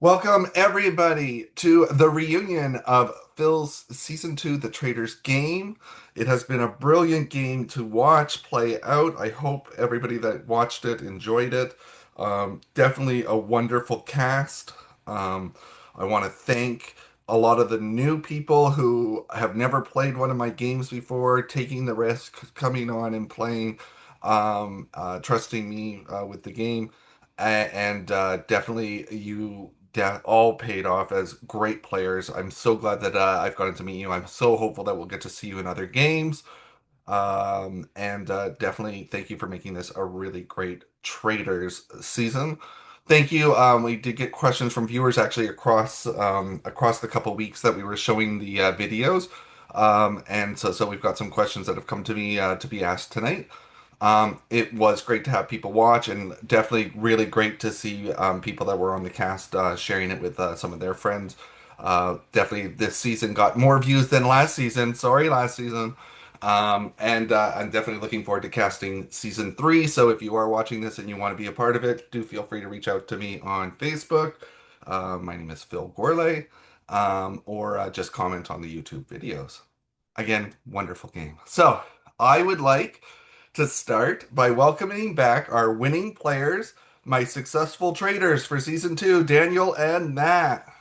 Welcome, everybody, to the reunion of Phil's Season 2, The Trader's Game. It has been a brilliant game to watch play out. I hope everybody that watched it enjoyed it. Definitely a wonderful cast. I want to thank a lot of the new people who have never played one of my games before, taking the risk, coming on and playing, trusting me with the game. And definitely you all paid off as great players. I'm so glad that I've gotten to meet you. I'm so hopeful that we'll get to see you in other games. And definitely thank you for making this a really great traders season. Thank you. We did get questions from viewers actually across the couple weeks that we were showing the videos. And so we've got some questions that have come to me to be asked tonight. It was great to have people watch, and definitely really great to see people that were on the cast sharing it with some of their friends. Definitely this season got more views than last season. Sorry, last season. And I'm definitely looking forward to casting season 3. So if you are watching this and you want to be a part of it, do feel free to reach out to me on Facebook. My name is Phil Gourlay, or just comment on the YouTube videos. Again, wonderful game. So I would like to start by welcoming back our winning players, my successful traders for season 2, Daniel and Matt.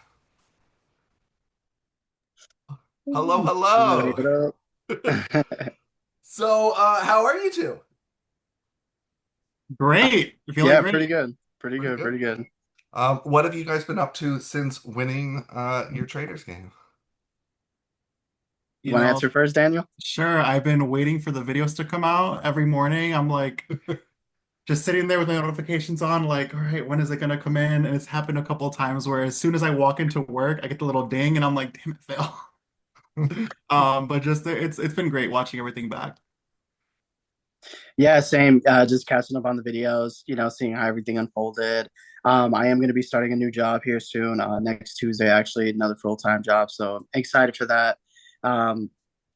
Hello, What hello. up? So, how are you two? Great. You're feeling Yeah, great. pretty good. Pretty Pretty good. good. Pretty good. What have you guys been up to since winning your traders game? You Want to know, answer first, Daniel? sure, I've been waiting for the videos to come out every morning. I'm like just sitting there with my notifications on, like, all right, when is it gonna come in? And it's happened a couple of times where as soon as I walk into work, I get the little ding and I'm like, damn it, fail. But just it's been great watching everything back. Yeah, same. Just catching up on the videos, seeing how everything unfolded. I am going to be starting a new job here soon, next Tuesday, actually, another full-time job. So I'm excited for that. Um,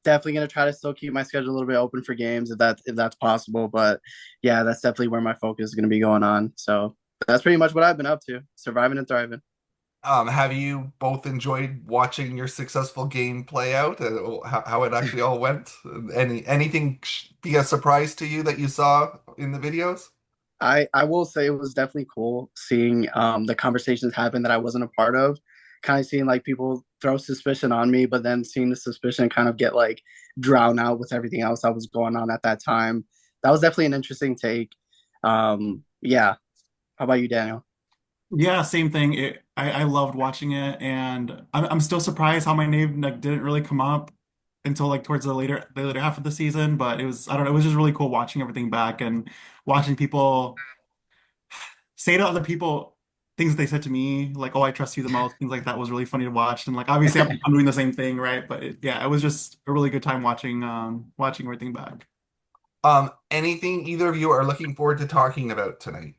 Definitely going to try to still keep my schedule a little bit open for games if that's possible. But yeah, that's definitely where my focus is going to be going on. So that's pretty much what I've been up to, surviving and thriving. Have you both enjoyed watching your successful game play out? How it actually all went? Anything be a surprise to you that you saw in the videos? I will say it was definitely cool seeing the conversations happen that I wasn't a part of. Kind of seeing like people throw suspicion on me, but then seeing the suspicion kind of get like drowned out with everything else that was going on at that time. That was definitely an interesting take. Yeah. How about you, Daniel? Yeah, same thing. I loved watching it, and I'm still surprised how my name like didn't really come up until like towards the later half of the season. But it was I don't know, it was just really cool watching everything back and watching people say to other people things that they said to me, like, "Oh, I trust you the most." Things like that was really funny to watch, and like obviously I'm doing the same thing, right? But yeah, it was just a really good time watching everything back. Anything either of you are looking forward to talking about tonight?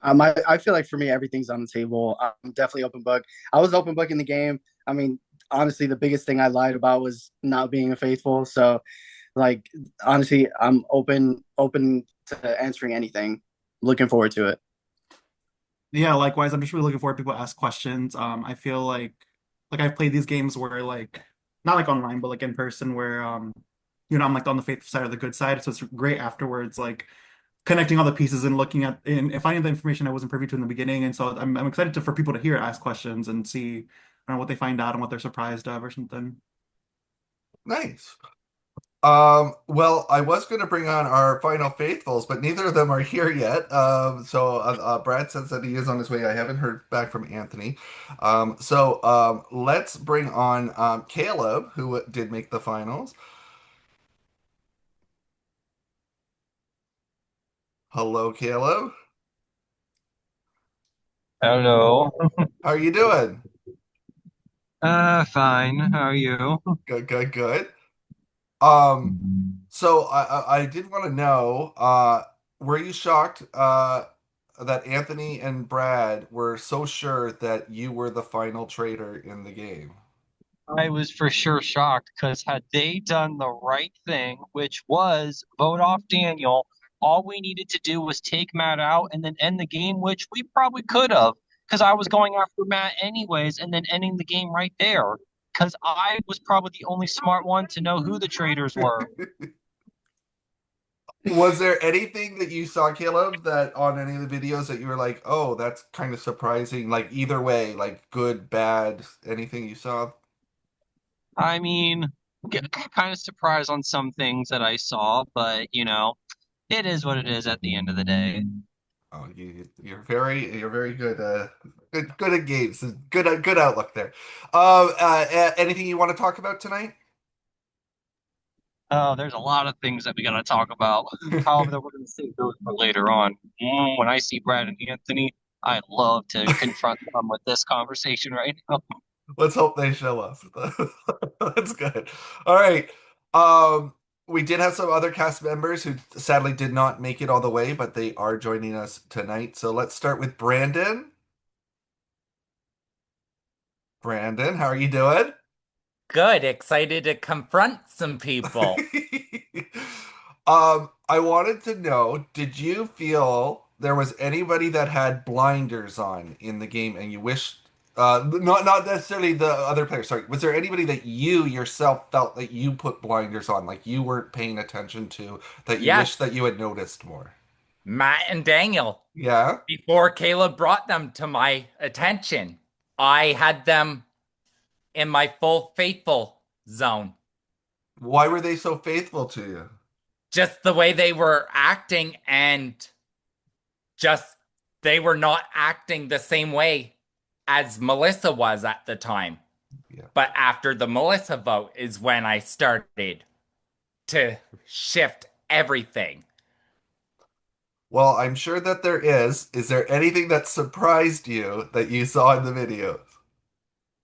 I feel like for me, everything's on the table. I'm definitely open book. I was open book in the game. I mean, honestly, the biggest thing I lied about was not being a faithful. So, like, honestly, I'm open to answering anything. Looking forward to it. Yeah, likewise. I'm just really looking forward to people ask questions. I feel like I've played these games where like not like online, but like in person where I'm like on the faithful side or the good side. So it's great afterwards, like connecting all the pieces and looking at and finding the information I wasn't privy to in the beginning. And so I'm excited for people to hear ask questions and see what they find out and what they're surprised of or something. Nice. Well, I was going to bring on our final faithfuls, but neither of them are here yet. So Brad says that he is on his way. I haven't heard back from Anthony. So let's bring on Caleb, who did make the finals. Hello, Caleb. Hello. How are you doing? Fine. How are you? Good, good, good. Um, so I did want to know, were you shocked that Anthony and Brad were so sure that you were the final traitor in the game? I was for sure shocked because had they done the right thing, which was vote off Daniel, all we needed to do was take Matt out and then end the game, which we probably could have. because I was going after Matt anyways and then ending the game right there because I was probably the only smart one to know who the traitors were. Was there anything that you saw, Caleb, that on any of the videos that you were like, oh, that's kind of surprising? Like either way, like good, bad, anything you saw? I mean, kind of surprised on some things that I saw, but it is what it is at the end of the day. Oh, you're very good, good at games. Good outlook there. Anything you want to talk about tonight? Oh, there's a lot of things that we gotta talk about. However, we're gonna save those for later on. When I see Brad and Anthony, I love to confront them with this conversation right now. Let's hope they show up. That's good. All right. Um, we did have some other cast members who sadly did not make it all the way, but they are joining us tonight. So let's start with Brandon. Brandon, how are you doing? Good, excited to confront some people. I wanted to know, did you feel there was anybody that had blinders on in the game and you wished not necessarily the other players, sorry. Was there anybody that you yourself felt that you put blinders on, like you weren't paying attention to, that you wish that Yes, you had noticed more? Matt and Daniel. Yeah? Before Caleb brought them to my attention, I had them in my full faithful zone. Why were they so faithful to you? Just the way they were acting, and just they were not acting the same way as Melissa was at the time. Yeah. But after the Melissa vote is when I started to shift everything. Well, I'm sure that there is. Is there anything that surprised you that you saw in the videos?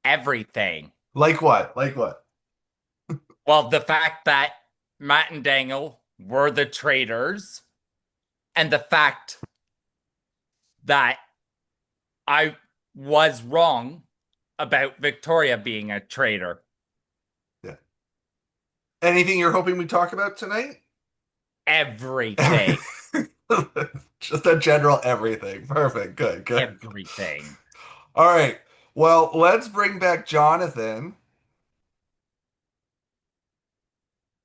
Everything. Like what? Like what? Well, the fact that Matt and Daniel were the traitors, and the fact that I was wrong about Victoria being a traitor. Yeah. Anything you're hoping we talk about tonight? Everything. Just a general everything. Perfect. Good, good. Everything. All right. Well, let's bring back Jonathan.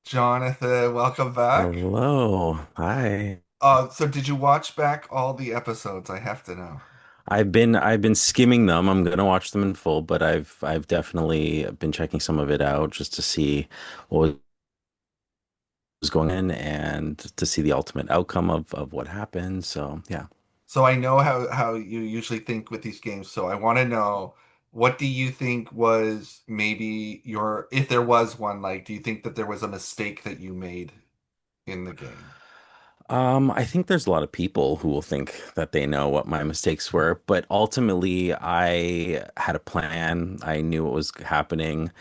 Jonathan, welcome back. Hello. Hi. So did you watch back all the episodes? I have to know. I've been skimming them. I'm gonna watch them in full, but I've definitely been checking some of it out just to see what was going in and to see the ultimate outcome of what happened. So yeah. So I know how you usually think with these games, so I want to know, what do you think was maybe your, if there was one, like, do you think that there was a mistake that you made in the game? I think there's a lot of people who will think that they know what my mistakes were, but ultimately I had a plan. I knew what was happening,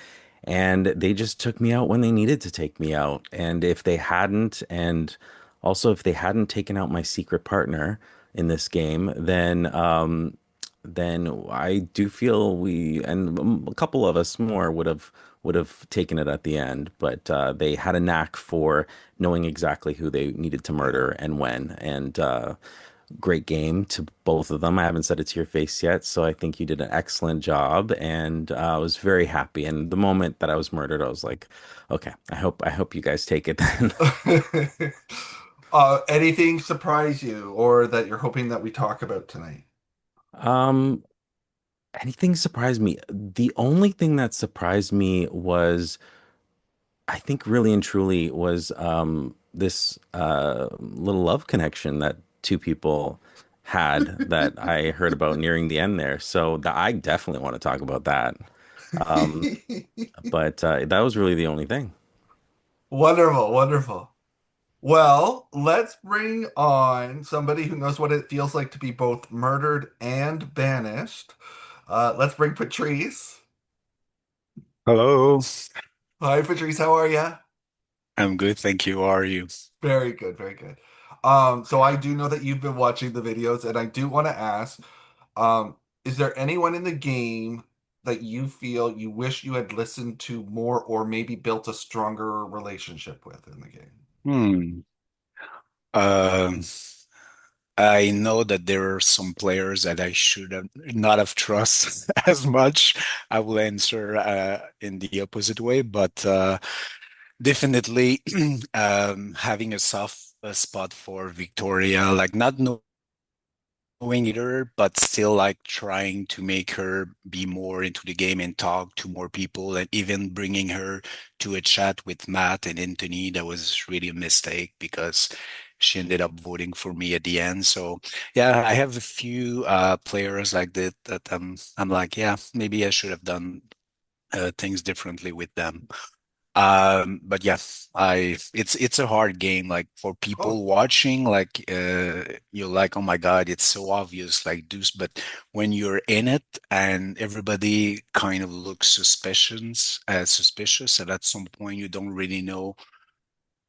and they just took me out when they needed to take me out. And if they hadn't, and also if they hadn't taken out my secret partner in this game, then I do feel we and a couple of us more would have taken it at the end. But they had a knack for knowing exactly who they needed to murder and when. And great game to both of them. I haven't said it to your face yet, so I think you did an excellent job, and I was very happy. And the moment that I was murdered, I was like, okay, I hope you guys take it then. Anything surprise you or that you're hoping that we talk about tonight? Um, Anything surprised me? The only thing that surprised me was, I think really and truly was this little love connection that two people had that I heard about nearing the end there. So I definitely want to talk about that. Um, but that was really the only thing. Wonderful, wonderful. Well, let's bring on somebody who knows what it feels like to be both murdered and banished. Let's bring Patrice. Hello. Hi, Patrice. How are you? I'm good, thank you. How are you? Very good, very good. So I do know that you've been watching the videos, and I do want to ask, is there anyone in the game that you feel you wish you had listened to more or maybe built a stronger relationship with in the game? Hmm. Um, I know that there are some players that I should have not have trust as much. I will answer in the opposite way, but definitely having a soft spot for Victoria, like not knowing her, but still like trying to make her be more into the game and talk to more people, and even bringing her to a chat with Matt and Anthony. That was really a mistake because she ended up voting for me at the end. So yeah, I have a few players like that that I'm like, yeah, maybe I should have done things differently with them. But yeah, it's a hard game, like for Oh, people watching, like you're like, oh my God, it's so obvious, like Deuce, but when you're in it and everybody kind of looks suspicious, and at some point you don't really know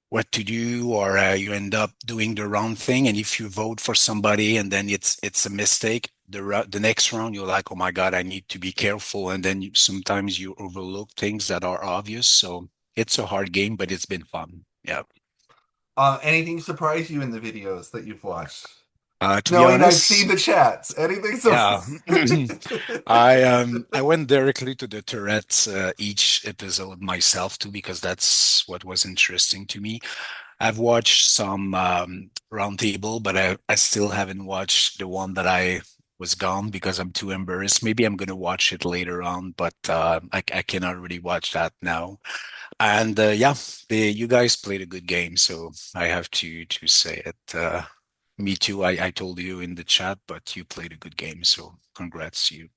what to do, or you end up doing the wrong thing. And if you vote for somebody and then it's a mistake, the next round you're like, oh my God, I need to be careful. And then sometimes you overlook things that are obvious. So it's a hard game, but it's been fun. Yeah. anything surprise you in the videos that you've watched? To be Knowing I've seen honest, the chats, anything yeah, surprise? I went directly to the Tourette's each episode myself too because that's what was interesting to me. I've watched some roundtable, but I still haven't watched the one that I was gone because I'm too embarrassed. Maybe I'm gonna watch it later on, but I cannot really watch that now. And yeah, you guys played a good game, so I have to say it. Me too. I told you in the chat, but you played a good game, so congrats to you.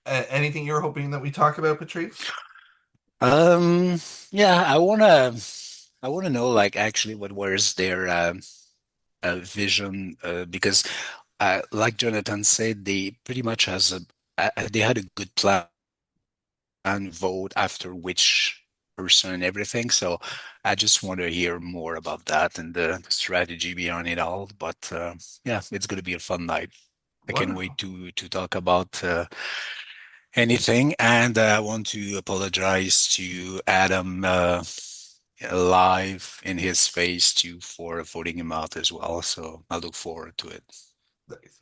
Anything you're hoping that we talk about, Patrice? Um, yeah, I wanna know like actually what was their vision because like Jonathan said, they pretty much they had a good plan and vote after which person and everything. So I just want to hear more about that and the strategy behind it all. But yeah, it's going to be a fun night. I can't wait Wonderful. to talk about anything. And I want to apologize to Adam live in his face too for voting him out as well. So I look forward to it. Nice.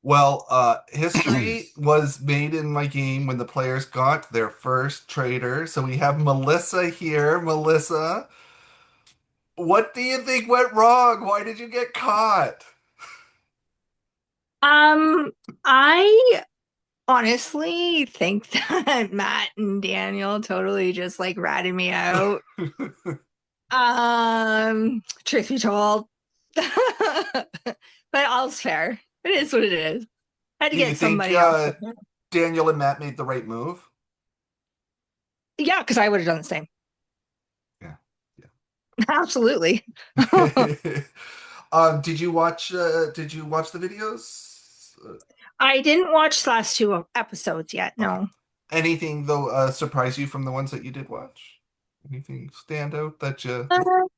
Well, history was made in my game when the players got their first trader. So we have Melissa here. Melissa, what do you think went wrong? Why did you get caught? Um, I honestly think that Matt and Daniel totally just like ratted me out. Truth be told. But all's fair. It is what it is. I had to Do you get think somebody else. Daniel and Matt made the right move? Yeah, because I would have done the same. Yeah. Absolutely. Did you watch the videos? I didn't watch the last two episodes yet. Okay. No. Anything though surprise you from the ones that you did watch? Anything stand out that you Uh, no?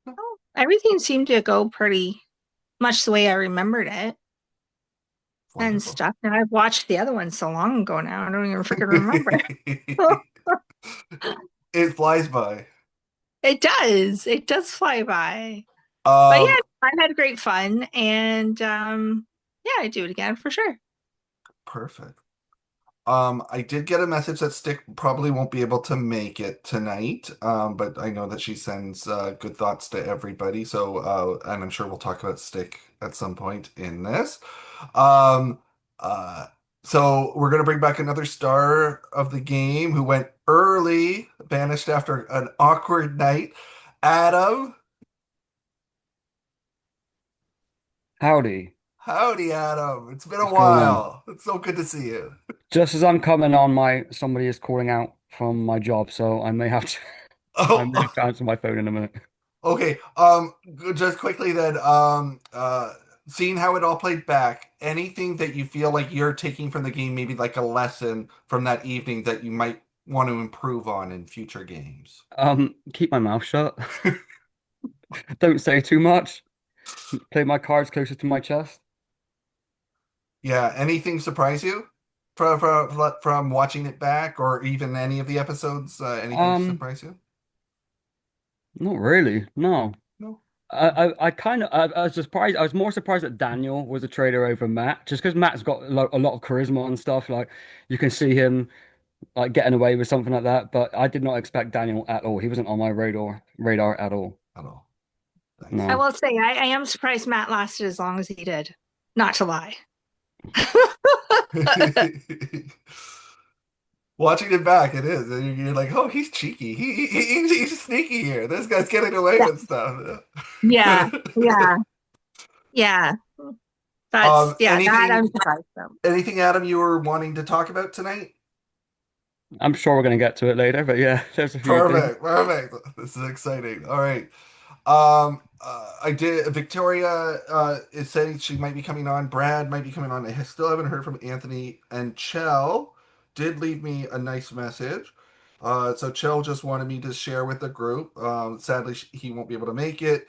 no. Everything seemed to go pretty much the way I remembered it and Wonderful. stuff. And I've watched the other one so long ago now. I don't even freaking remember. It flies by. It does. It does fly by. But yeah, Um, I had great fun and yeah, I'd do it again for sure. Perfect. I did get a message that Stick probably won't be able to make it tonight. But I know that she sends good thoughts to everybody. So, and I'm sure we'll talk about Stick at some point in this. Um, uh, so we're gonna bring back another star of the game who went early, banished after an awkward night. Adam, Howdy. howdy, Adam. It's been a What's going on? while. It's so good to see you. Just as I'm coming on, somebody is calling out from my job, so I may have to I may have Oh, to answer my phone in a minute. okay. Just quickly then, seeing how it all played back, anything that you feel like you're taking from the game, maybe like a lesson from that evening that you might want to improve on in future games? Keep my mouth shut. Don't say too much. Play my cards closer to my chest. Yeah, anything surprise you from watching it back or even any of the episodes? Anything Um, surprise you? Not really. No. No. I was surprised. I was more surprised that Daniel was a trader over Matt, just because Matt's got a lot of charisma and stuff. Like you can see him like getting away with something like that. But I did not expect Daniel at all. He wasn't on my radar at all. I don't know. Thanks. I No. will say I am surprised Matt lasted as long as he did. Not to lie. Watching it back, it is. And you're like, oh, he's cheeky. He's sneaky here. This guy's getting away Yeah. with stuff. Yeah. Yeah. Yeah. That I'm surprised though. Anything, Adam, you were wanting to talk about tonight? I'm sure we're gonna get to it later, but yeah, there's a few things. Perfect. This is exciting. All right. I did. Victoria is saying she might be coming on. Brad might be coming on. I still haven't heard from Anthony, and Chell did leave me a nice message. So Chell just wanted me to share with the group. Sadly, he won't be able to make it.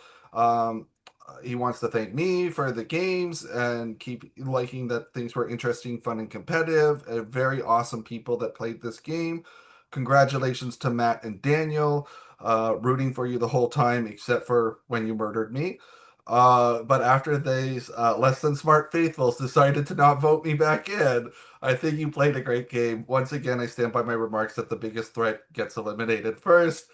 He wants to thank me for the games and keep liking that things were interesting, fun, and competitive. Very awesome people that played this game. Congratulations to Matt and Daniel. Rooting for you the whole time, except for when you murdered me. But after these less than smart faithfuls decided to not vote me back in, I think you played a great game. Once again, I stand by my remarks that the biggest threat gets eliminated first.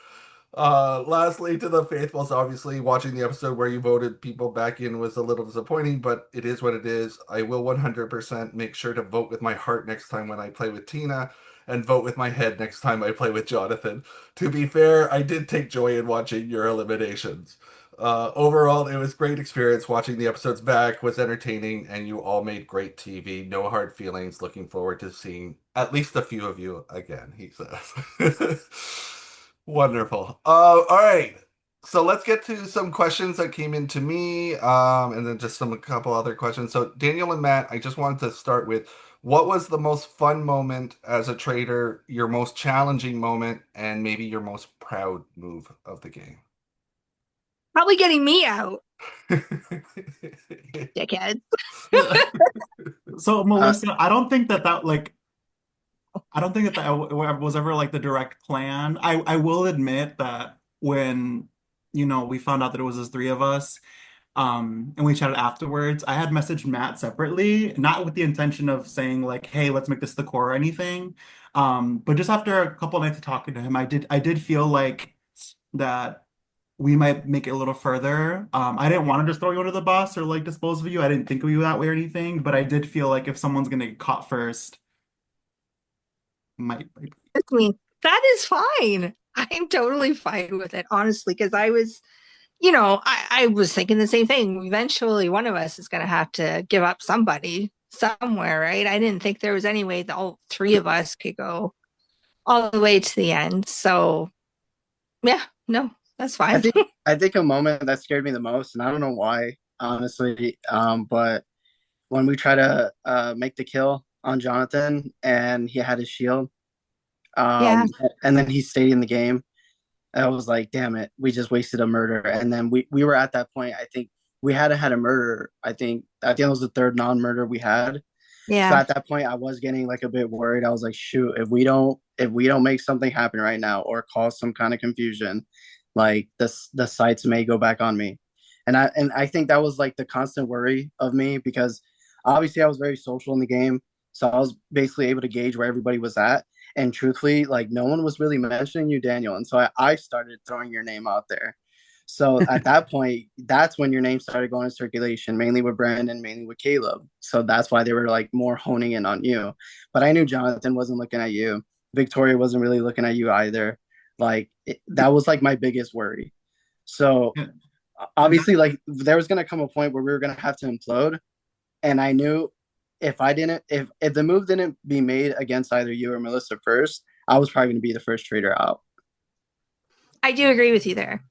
Lastly, to the faithfuls, obviously, watching the episode where you voted people back in was a little disappointing, but it is what it is. I will 100% make sure to vote with my heart next time when I play with Tina, and vote with my head next time I play with Jonathan. To be fair, I did take joy in watching your eliminations. Overall, it was great experience watching the episodes back, was entertaining, and you all made great TV. No hard feelings. Looking forward to seeing at least a few of you again, he says. Wonderful. All right. So let's get to some questions that came in to me, and then just a couple other questions. So Daniel and Matt, I just wanted to start with what was the most fun moment as a trader, your most challenging moment, and maybe your most proud move of the game? Probably getting me out, dickhead. So Melissa, I don't think that was ever like the direct plan. I will admit that when we found out that it was just three of us, and we chatted afterwards, I had messaged Matt separately, not with the intention of saying like, hey, let's make this the core or anything. But just after a couple nights of talking to him, I did feel like that we might make it a little further. I didn't want to just throw you under the bus or like dispose of you. I didn't think of you that way or anything, but I did feel like if someone's gonna get caught first, might. I mean, that is fine. I'm totally fine with it, honestly, because I was, I was thinking the same thing. Eventually, one of us is going to have to give up somebody somewhere, right? I didn't think there was any way that all three of us could go all the way to the end. So, yeah, no, that's fine. I think a moment that scared me the most, and I don't know why, honestly, but when we try to make the kill on Jonathan and he had his shield, Yeah. and then he stayed in the game. I was like, damn it, we just wasted a murder. And then we were at that point. I think we hadn't had a murder. I think it was the third non-murder we had. So Yeah. at that point, I was getting like a bit worried. I was like, shoot, if we don't make something happen right now or cause some kind of confusion, like the sights may go back on me. And I think that was like the constant worry of me because obviously I was very social in the game. So I was basically able to gauge where everybody was at. And truthfully, like no one was really mentioning you, Daniel. And so I started throwing your name out there. So at that point, that's when your name started going in circulation, mainly with Brandon, mainly with Caleb. So that's why they were like more honing in on you. But I knew Jonathan wasn't looking at you. Victoria wasn't really looking at you either. Like that was like my biggest worry. So obviously, like there was gonna come a point where we were gonna have to implode, and I knew if the move didn't be made against either you or Melissa first, I was probably gonna be the first trader out. I do agree with you there.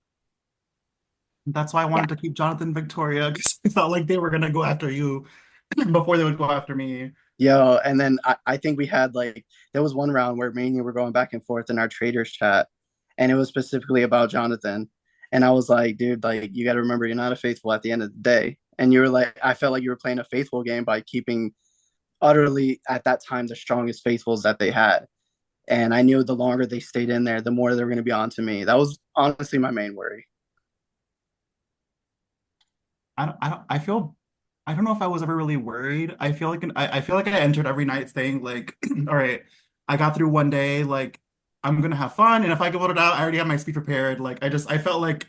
That's why I wanted to keep Jonathan and Victoria because I felt like they were gonna go after you before they would go after me. Yo, and then I think we had like there was one round where me and you were going back and forth in our traders chat, and it was specifically about Jonathan. And I was like, dude, like you got to remember, you're not a faithful at the end of the day. And you were like, I felt like you were playing a faithful game by keeping utterly at that time the strongest faithfuls that they had. And I knew the longer they stayed in there, the more they were going to be on to me. That was honestly my main worry. I don't know if I was ever really worried. I feel like I entered every night saying like, all right, I got through one day, like I'm gonna have fun, and if I get voted out, I already have my speech prepared. Like I felt like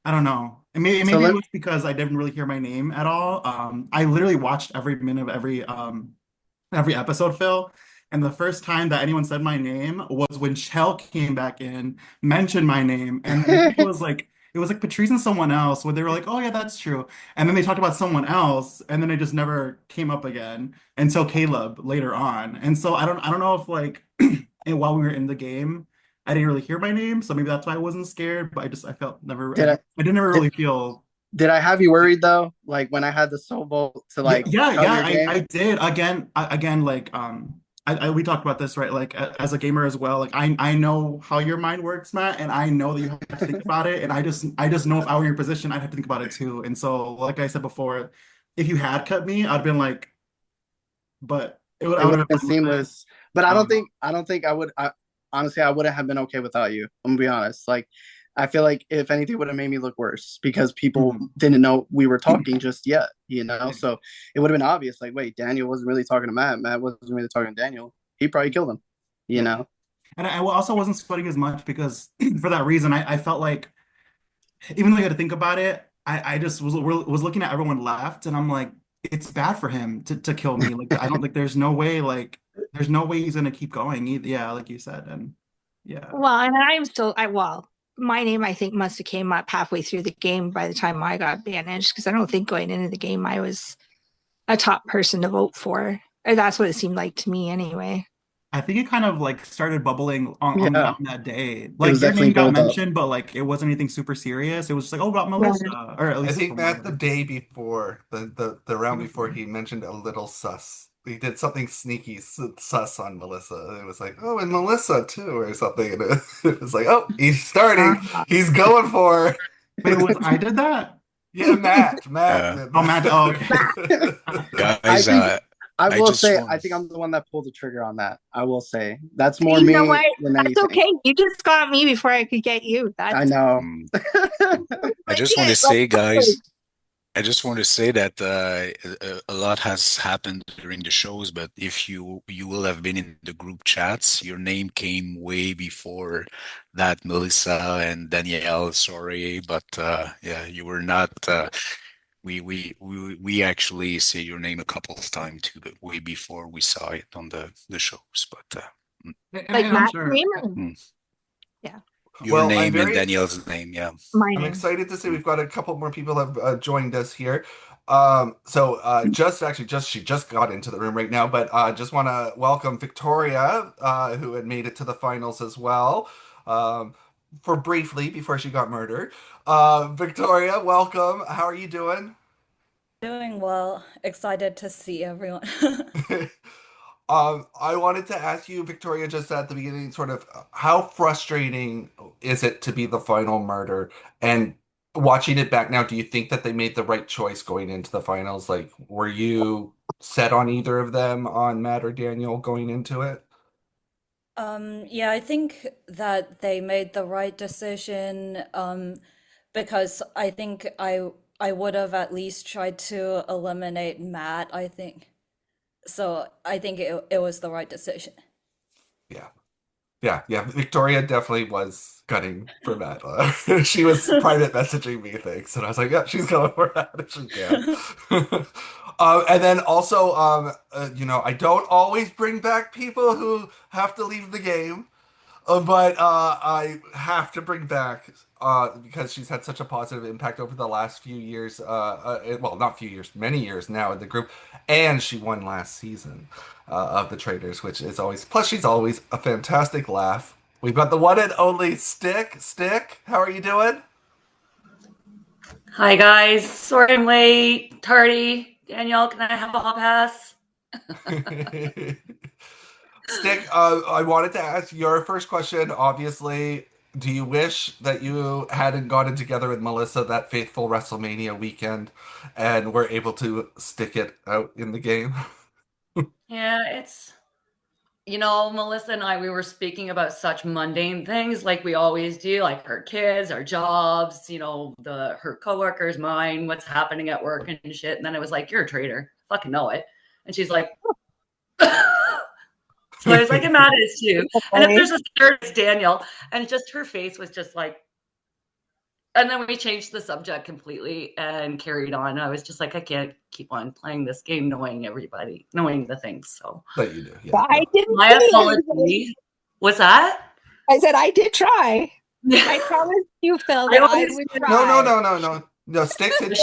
I don't know. So Maybe it let was because I didn't really hear my name at all. I literally watched every minute of every episode, Phil. And the first time that anyone said my name was when Chell came back in, mentioned my name, and I think it was like Patrice and someone else where they were like, "Oh yeah, that's true," and then they talked about someone else, and then it just never came up again until Caleb later on. And so I don't know if like and while we were in the game, I didn't really hear my name, so maybe that's why I wasn't scared. But I felt never did I I didn't ever did really feel. did I have you worried though? Like when I had the soul vote to Yeah, like cut yeah, your I game? did again like we talked about this right like as a gamer as well like I know how your mind works, Matt, and I know that you have to think about it, and I just know if I were in your position I'd have to think about it too. And so like I said before, if you had cut me I'd been like, but It I would would have have been been fine with it. seamless. But Um, I don't think I would honestly I wouldn't have been okay without you. I'm gonna be honest. Like I feel like if anything would have made me look worse because people mhm. didn't know we were talking just yet, you know? Yeah. So it would have been obvious, like, wait, Daniel wasn't really talking to Matt. Matt wasn't really talking to Daniel. He probably killed him, you Yeah. know? And I also wasn't sweating as much because for that reason I felt like even though you had to think about it, I just was looking at everyone left, and I'm like, it's bad for him to kill me. Like I don't think there's no way he's gonna keep going. Yeah, like you said, and yeah, Well, and I'm still, well, my name I think must have came up halfway through the game by the time I got banished because I don't think going into the game I was a top person to vote for. Or that's what it seemed like to me anyway. I think it kind of like started bubbling Yeah. on that day. It Like was your name definitely got built up. mentioned, but like it wasn't anything super serious. It was just like, oh, about Right. Melissa, or at I least think from what I Matt the heard. day before the round Maybe before from- he mentioned a little sus. He did something sneaky sus on Melissa. It was like, oh, and Melissa too, or something. And it was like, oh, he's starting. Uh, He's going for. Wait, was I did that? Yeah, Matt Uh, did Oh, Matt. Oh, okay. I guys, think I I will just say I want. think I'm the one that pulled the trigger on that. I will say. That's more you know me what? than That's anything. okay. You just got me before I could get you. I That's know. mm, I just want to legit. Like, say, guys, I just want to say that a lot has happened during the shows, but if you will have been in the group chats, your name came way before that, Melissa and Danielle. Sorry, but yeah, you were not. We actually say your name a couple of times too, but way before we saw it on the shows. But like I'm Matt's sure. name or mm, yeah, your Well, name and Danielle's name, yeah. my I'm name. excited to say Mm. we've got a couple more people have joined us here. Just she just got into the room right now, but just want to welcome Victoria, who had made it to the finals as well, um, for briefly before she got murdered. Victoria, welcome. How are you doing? Doing well. Excited to see everyone. I wanted to ask you, Victoria, just at the beginning, sort of how frustrating is it to be the final murder? And watching it back now, do you think that they made the right choice going into the finals? Like, were you set on either of them, on Matt or Daniel, going into it? Yeah, I think that they made the right decision, because I think I would have at least tried to eliminate Matt, I think. So I think it was the right decision. Yeah. Yeah. Victoria definitely was gunning for Matt. She was private messaging me things, and I was like, yeah, she's going for that if she can. And then also, I don't always bring back people who have to leave the game. But I have to bring back because she's had such a positive impact over the last few years. Well, not few years, many years now in the group, and she won last season of the Traders, which is always. Plus, she's always a fantastic laugh. We've got the one and only Stick. Stick, how are you doing? Hi guys, sorry I'm late, tardy. Danielle, can I have a hot pass? Stick, I wanted to ask your first question. Obviously, do you wish that you hadn't gotten together with Melissa that faithful WrestleMania weekend and were able to stick it out in the game? Yeah, Melissa and I, we were speaking about such mundane things like we always do, like her kids, our jobs, her coworkers, mine, what's happening at work and shit. And then it was like, you're a traitor. Fucking know it. And she's like, so I was like, I'm mad at it too. And if there's a third, it's Daniel. And just her face was just like, and then we changed the subject completely and carried on. I was just like, I can't keep on playing this game knowing everybody, knowing the things. So But you do. Yeah. Well, I didn't my say apology. anything. What's that? I said I did try. I promised you, Phil, that I would try. No, Sticks did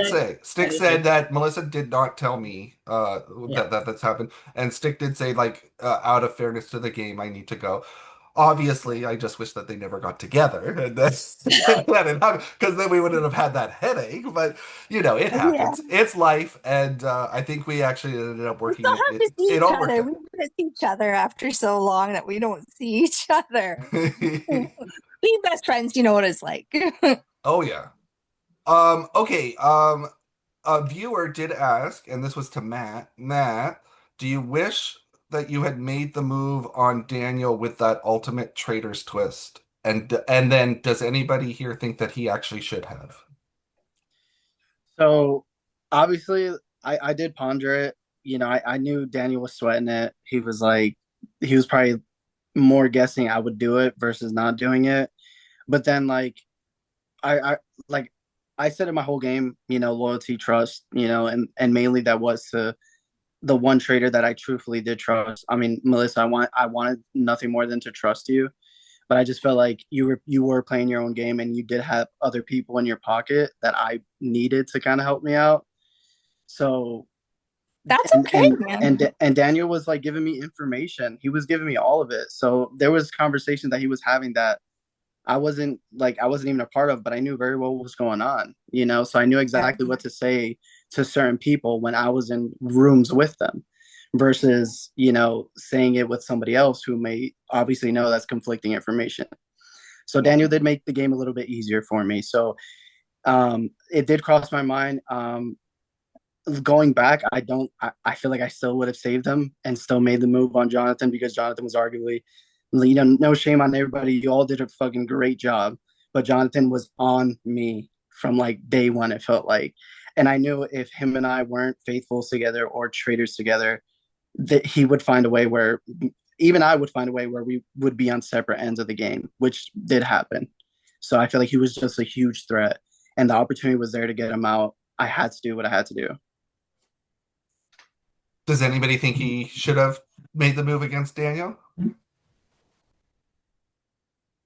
say. Sticks said that Melissa did not tell me that's happened, and Stick did say, like, out of fairness to the game, I need to go. Obviously, I just wish that they never got together, and that's because then we wouldn't have had that headache. But it happens. Yeah. It's life, and I think we actually ended up working. We still have to see each other. We miss each other after so long that we don't see each other. Being best friends, you know what it's like. Oh yeah. Okay. A viewer did ask, and this was to Matt. Matt, do you wish that you had made the move on Daniel with that ultimate traitor's twist? And then does anybody here think that he actually should have? So obviously I did ponder it. I knew Daniel was sweating it. He was probably more guessing I would do it versus not doing it. But then I said in my whole game, loyalty, trust, and mainly that was to the one trader that I truthfully did trust. I mean, Melissa, I wanted nothing more than to trust you, but I just felt like you were playing your own game, and you did have other people in your pocket that I needed to kind of help me out. So that's okay, man. And Daniel was like giving me information. He was giving me all of it. So there was conversation that he was having that I wasn't even a part of, but I knew very well what was going on, so I knew exactly what to say to certain people when I was in rooms with them versus, saying it with somebody else who may obviously know that's conflicting information. So Daniel did make the game a little bit easier for me. So it did cross my mind. Going back, I feel like I still would have saved him and still made the move on Jonathan, because Jonathan was arguably, no shame on everybody. You all did a fucking great job. But Jonathan was on me from like day one, it felt like. And I knew if him and I weren't faithfuls together or traitors together, that he would find a way where, even I would find a way where we would be on separate ends of the game, which did happen. So I feel like he was just a huge threat. And the opportunity was there to get him out. I had to do what I had to do. Does anybody think he should have made the move against Daniel?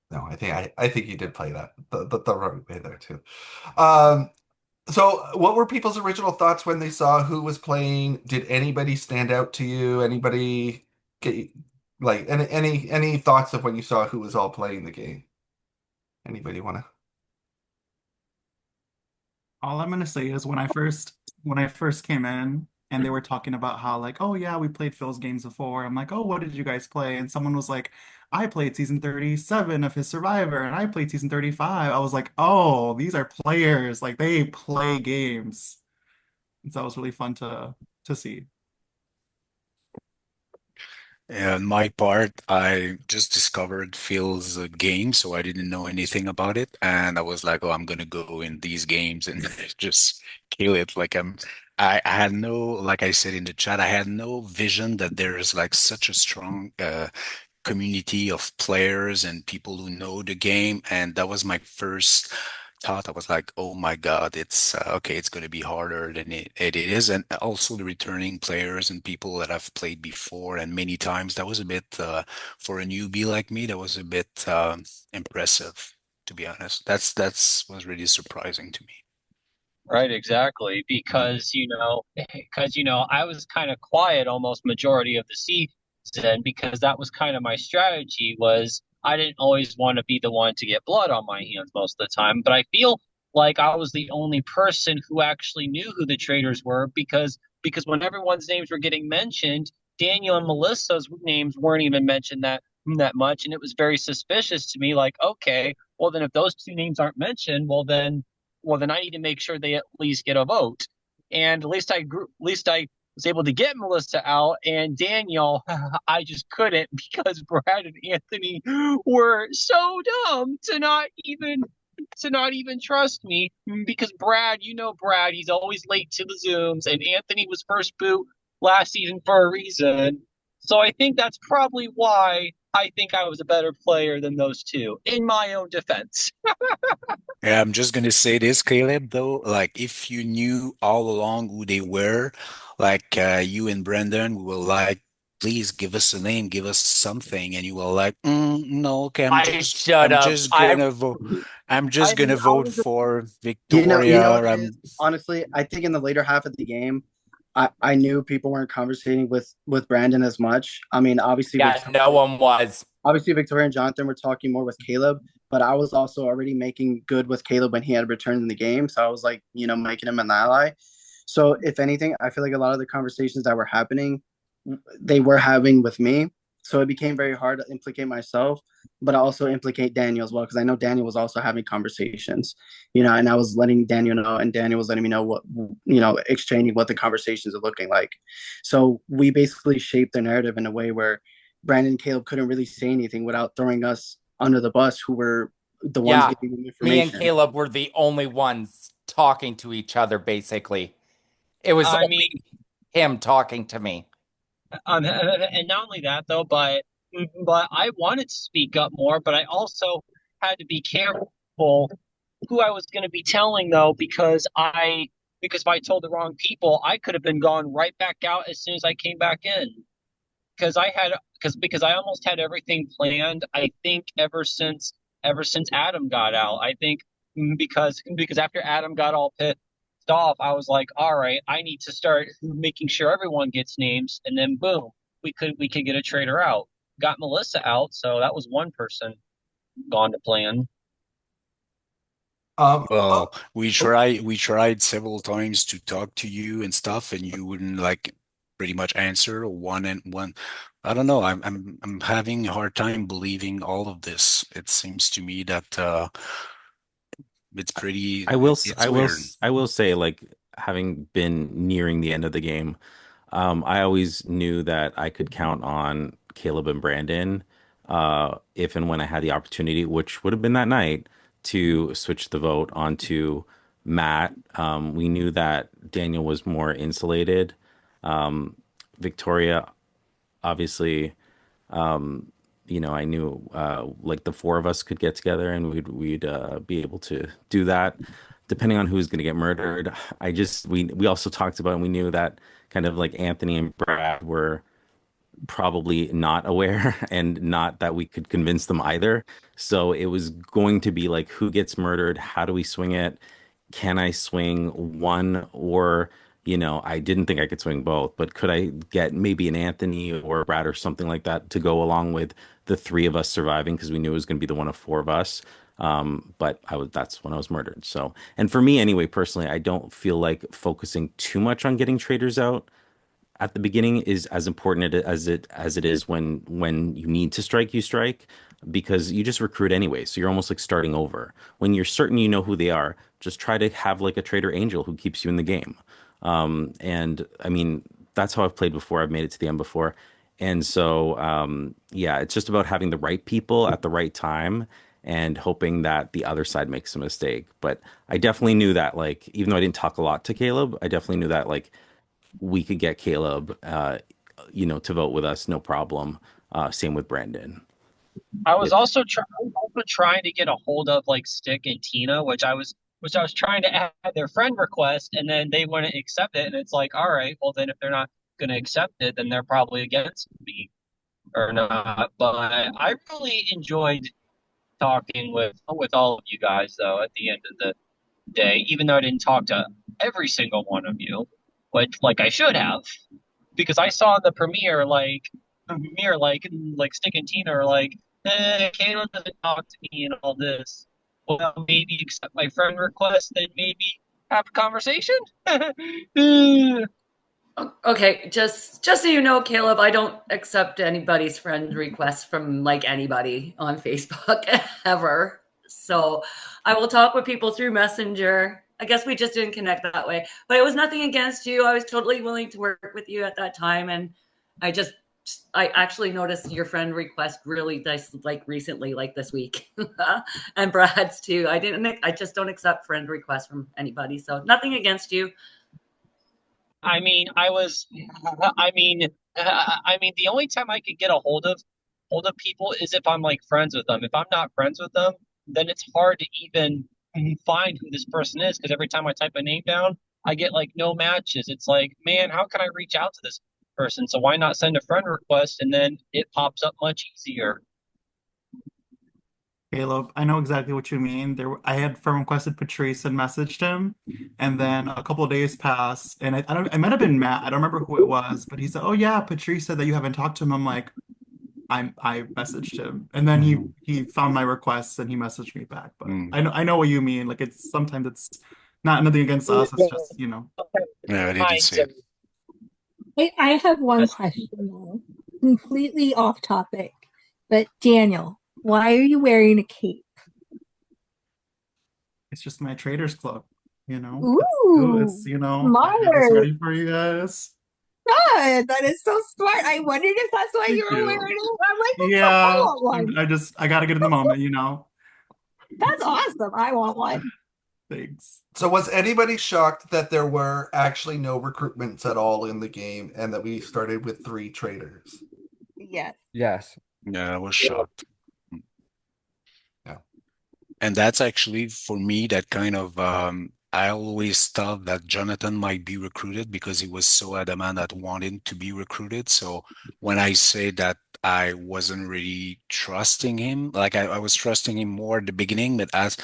No, I think he did play that the right way there too. So what were people's original thoughts when they saw who was playing? Did anybody stand out to you? Anybody get like any thoughts of when you saw who was all playing the game? Anybody wanna? All I'm gonna say is when I first came in and they were talking about how, like, oh yeah, we played Phil's games before. I'm like, oh, what did you guys play? And someone was like, I played season 37 of his Survivor, and I played season 35. I was like, oh, these are players. Like, they play games. And so that was really fun to see. And my part, I just discovered Phil's game, so I didn't know anything about it, and I was like, "Oh, I'm gonna go in these games and just kill it." I had no, like I said in the chat, I had no vision that there is like such a strong community of players and people who know the game, and that was my first thought. I was like, oh my God, it's okay, it's going to be harder than it is. And also the returning players and people that I've played before and many times, that was a bit, for a newbie like me, that was a bit impressive, to be honest. That's was really surprising to me. Right, exactly. Because, I was kind of quiet almost majority of the season because that was kind of my strategy was I didn't always want to be the one to get blood on my hands most of the time. But I feel like I was the only person who actually knew who the traitors were because when everyone's names were getting mentioned, Daniel and Melissa's names weren't even mentioned that much, and it was very suspicious to me. Like, okay, well then if those two names aren't mentioned, well then I need to make sure they at least get a vote. And at least I was able to get Melissa out, and Daniel, I just couldn't because Brad and Anthony were so dumb to not even trust me because Brad, Brad, he's always late to the Zooms, and Anthony was first boot last season for a reason. So I think that's probably why I think I was a better player than those two, in my own defense. Yeah, I'm just gonna say this, Caleb, though. Like, if you knew all along who they were, like you and Brendan, we were like, please give us a name, give us something, and you were like, no, okay, Shut I'm up. just gonna vote. I'm just gonna vote for Victoria. What it is? Honestly, I think in the later half of the game, I knew people weren't conversating with Brandon as much. I mean, obviously, Yeah, no one was. Obviously, Victoria and Jonathan were talking more with Caleb, but I was also already making good with Caleb when he had returned in the game. So I was like, making him an ally. So if anything, I feel like a lot of the conversations that were happening, they were having with me. So it became very hard to implicate myself, but also implicate Daniel as well, because I know Daniel was also having conversations, and I was letting Daniel know, and Daniel was letting me know what, exchanging what the conversations are looking like. So we basically shaped the narrative in a way where Brandon and Caleb couldn't really say anything without throwing us under the bus, who were the ones giving them information. Me and Caleb were the only ones talking to each other, basically. It was only him talking to me. And not only that, though, but I wanted to speak up more, but I also had to be careful who I was going to be telling, though, because if I told the wrong people, I could have been gone right back out as soon as I came back in. Because I almost had everything planned. I think ever since Adam got out. I think because after Adam got all pissed off, I was like, all right, I need to start making sure everyone gets names, and then boom, we could get a trader out. Got Melissa out, so that was one person gone to plan. Well, we tried several times to talk to you and stuff, and you wouldn't like pretty much answer one and one. I don't know. I'm having a hard time believing all of this. It seems to me that it's pretty. I will It's weird. I will say, like, having been nearing the end of the game, I always knew that I could count on Caleb and Brandon, if and when I had the opportunity, which would have been that night, to switch the vote onto Matt. We knew that Daniel was more insulated. Victoria, obviously, I knew like the four of us could get together and we'd be able to do that, depending on who's going to get murdered. We also talked about, and we knew that kind of like Anthony and Brad were probably not aware and not that we could convince them either. So it was going to be like, who gets murdered? How do we swing it? Can I swing one, or, I didn't think I could swing both, but could I get maybe an Anthony or a Brad or something like that to go along with the three of us surviving, because we knew it was going to be the one of four of us. But that's when I was murdered. So, and for me anyway, personally, I don't feel like focusing too much on getting traders out at the beginning is as important as it is when you need to strike, you strike, because you just recruit anyway. So you're almost like starting over. When you're certain you know who they are, just try to have like a trader angel who keeps you in the game. And I mean, that's how I've played before. I've made it to the end before. And so, yeah, it's just about having the right people at the right time and hoping that the other side makes a mistake. But I definitely knew that, like, even though I didn't talk a lot to Caleb, I definitely knew that, like, we could get Caleb, to vote with us, no problem. Same with Brandon. I was also trying to get a hold of like Stick and Tina, which I was trying to add their friend request, and then they wouldn't accept it. And it's like, all right, well then if they're not going to accept it, then they're probably against me or not. But I really enjoyed talking with all of you guys, though, at the end of the day, even though I didn't talk to every single one of you, which like I should have, because I saw in the premiere like Stick and Tina are like, Caleb doesn't talk to me and all this. Well, maybe accept my friend request, then maybe have a conversation. Okay, just so you know, Caleb, I don't accept anybody's friend requests from like anybody on Facebook ever. So I will talk with people through Messenger, I guess we just didn't connect that way. But it was nothing against you. I was totally willing to work with you at that time, and I actually noticed your friend request really like recently, like this week, and Brad's too. I just don't accept friend requests from anybody. So nothing against you. I mean, the only time I could get a hold of people is if I'm like friends with them. If I'm not friends with them, then it's hard to even find who this person is because every time I type a name down, I get like no matches. It's like, man, how can I reach out to this person? So why not send a friend request and then it pops up much easier? Caleb, I know exactly what you mean. I had friend requested Patrice and messaged him, and then a couple of days passed, and I don't, it might have been Matt. I don't remember who it was, but he said, "Oh yeah, Patrice said that you haven't talked to him." I'm like, I messaged him, and then he found my requests and he messaged me back. But I know what you mean. Like sometimes it's not nothing against us. It's just Yeah, I didn't see it. I have one question though, completely off topic, but Daniel, why are you wearing a cape? It's just my Traders Club, Ooh, It's I had this smart. ready for you guys. God, that is so smart. I wondered if that's why you were you. wearing it. I'm like, that's Yeah, I want one. I gotta get in the moment, That's awesome. I want one. Thanks. So was anybody shocked that there were actually no recruitments at all in the game and that we started with 3 traders? Yes. Yes. Yeah, I was shocked. Yeah. And that's actually, for me, that kind of, I always thought that Jonathan might be recruited because he was so adamant at wanting to be recruited. So when I say that I wasn't really trusting him, like I was trusting him more at the beginning, but as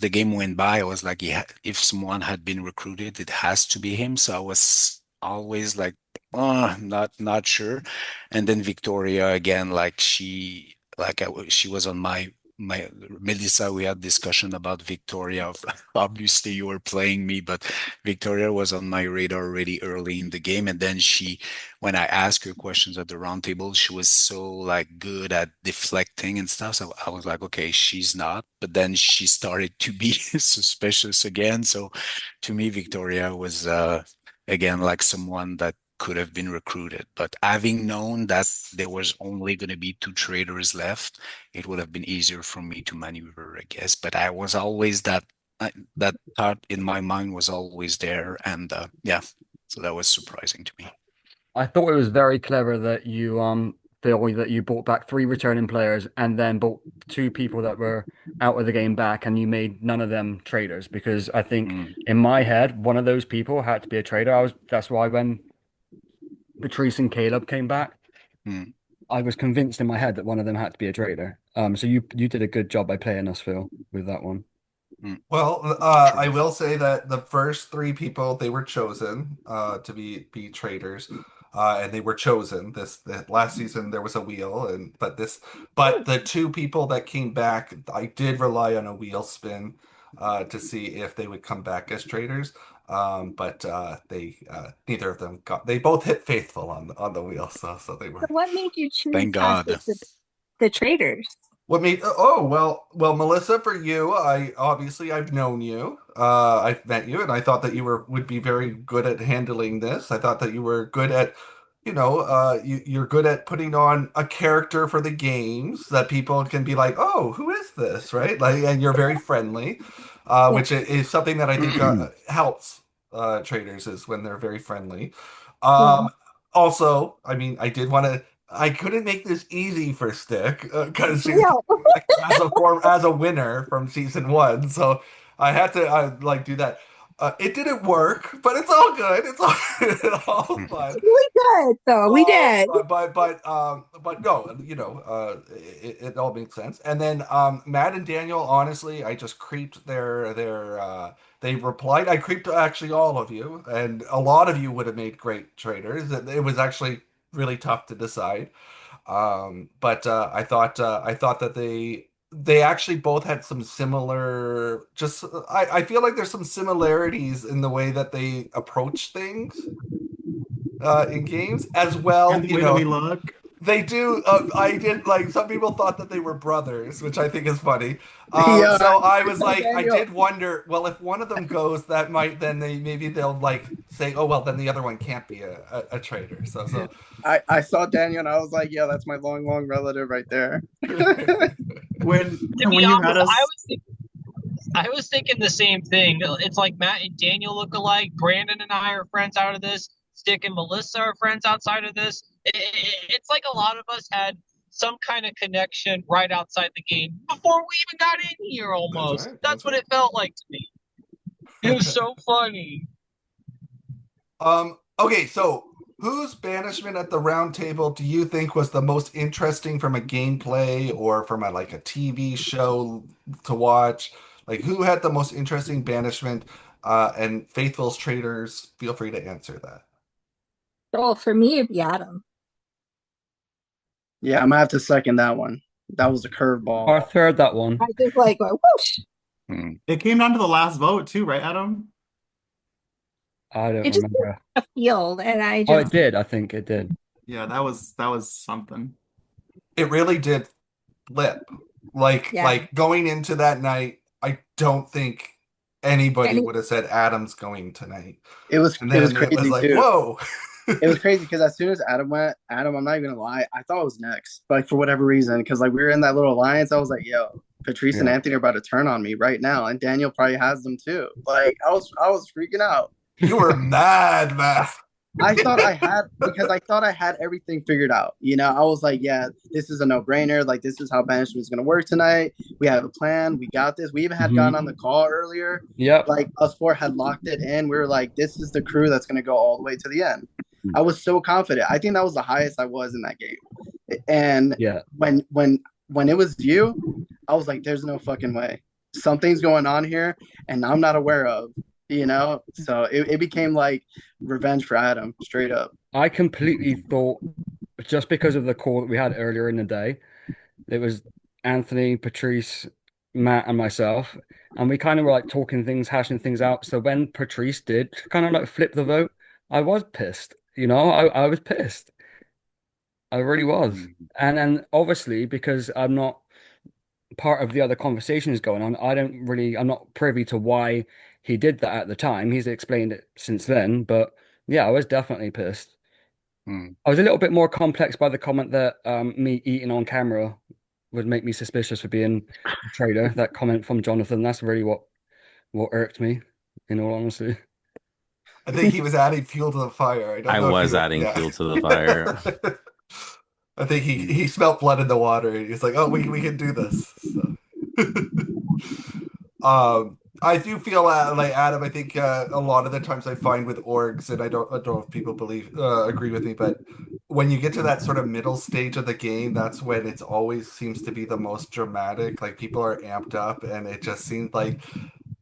the game went by, I was like, yeah, if someone had been recruited, it has to be him. So I was always like, not sure. And then Victoria again, like she was on my Melissa, we had discussion about Victoria. Obviously, you were playing me, but Victoria was on my radar already early in the game. And then when I asked her questions at the round table, she was so like good at deflecting and stuff. So I was like, okay, she's not. But then she started to be suspicious again. So to me, Victoria was again like someone that could have been recruited. But having known that there was only going to be 2 traders left, it would have been easier for me to maneuver, I guess. But I was always that thought in my mind was always there, and yeah, so that was surprising to me. I thought it was very clever that you Phil, that you brought back 3 returning players and then brought 2 people that were out of the game back, and you made none of them traders, because I think in my head one of those people had to be a trader. That's why when Patrice and Caleb came back, I was convinced in my head that one of them had to be a trader. So you did a good job by playing us, Phil, with that one. Well, I will say that the first 3 people, they were chosen to be traders, and they were chosen. The last season there was a wheel, but the 2 people that came back, I did rely on a wheel spin to see if they would come back as traders. But they neither of them they both hit faithful on the wheel, so they were. So what made you choose Thank God. the traders? What made well, Melissa, for you, I've known you. I've met you, and I thought that you would be very good at handling this. I thought that you were good at, you're good at putting on a character for the games that people can be like, oh, who is this, right? Like, and you're very friendly, which is something that I think helps traders, is when they're very friendly. Also, I mean, I couldn't make this easy for Stick because she's as a winner from season 1, so I had to do that. It didn't work, but it's all good. It's all fun. We did, though. We did. But no, it all makes sense. And then Matt and Daniel, honestly, I just creeped they replied. I creeped actually all of you, and a lot of you would have made great traders. It was actually really tough to decide. But I thought that they actually both had some similar. I feel like there's some similarities in the way that they approach things in games as well. And the way that we look. They do. I did like some people thought that they were brothers, which I think is funny. Yeah, So I was like, I Daniel. did wonder. Well, if one of them goes, that might then maybe they'll like say, oh well, then the other one can't be a traitor. So I saw Daniel and I was like, yeah, that's my long relative right there. When To be when you had honest, us, I was thinking the same thing. It's like Matt and Daniel look alike. Brandon and I are friends out of this. Stick and Melissa are friends outside of this. It's like a lot of us had some kind of connection right outside the game before we even got in here almost. That's what it felt like to me. It was so funny. Okay, so whose banishment at the round table do you think was the most interesting from a gameplay or from a like a TV show to watch? Like who had the most interesting banishment? And Faithful's traders, feel free to answer that. Oh, for me, it'd be Adam. Yeah, I'm gonna have to second that one. That was a I curveball. heard that one. I just like went whoosh. it came down to the last vote too, right, Adam? I don't It just remember. a field, and I Oh, it just did. I think it did. Yeah, that was something. It really did flip. yeah. Like going into that night, I don't think anybody Any would have said Adam's going tonight. It was And it was then it was crazy like, too. whoa. It was crazy because as soon as Adam went, Adam, I'm not even gonna lie, I thought it was next. Like for whatever reason, because like we were in that little alliance, I was like, yo, Patrice and Yeah. Anthony are about to turn on me right now, and Daniel probably has them too. Like I was freaking out. You were mad, man. I thought I had everything figured out. You know, I was like, yeah, this is a no-brainer. Like, this is how banishment is gonna work tonight. We have a plan. We got this. We even had gone on the call earlier. Yep. Like us four had locked it in. We were like, this is the crew that's gonna go all the way to the end. I was so confident. I think that was the highest I was in that game. And Yeah. when it was you, I was like, there's no fucking way. Something's going on here and I'm not aware of, you know? So it became like revenge for Adam, straight up. I completely thought just because of the call that we had earlier in the day, it was Anthony, Patrice, Matt, and myself, and we kind of were like talking things, hashing things out. So when Patrice did kind of like flip the vote, I was pissed. You know, I was pissed. I really was. And then obviously because I'm not part of the other conversations going on, I'm not privy to why he did that at the time. He's explained it since then, but yeah, I was definitely pissed. I was a little bit more complex by the comment that me eating on camera would make me suspicious for being a traitor. That comment from Jonathan, that's really what irked me, in all honesty. I think he was adding fuel to the fire. I don't I know if was you- adding yeah. fuel to the fire. I think he smelled blood in the water. He's like, oh, we can do this. So. I do feel like Adam. I think a lot of the times I find with orgs, and I don't know if people agree with me, but when you get to that sort of middle stage of the game, that's when it always seems to be the most dramatic. Like people are amped up, and it just seemed like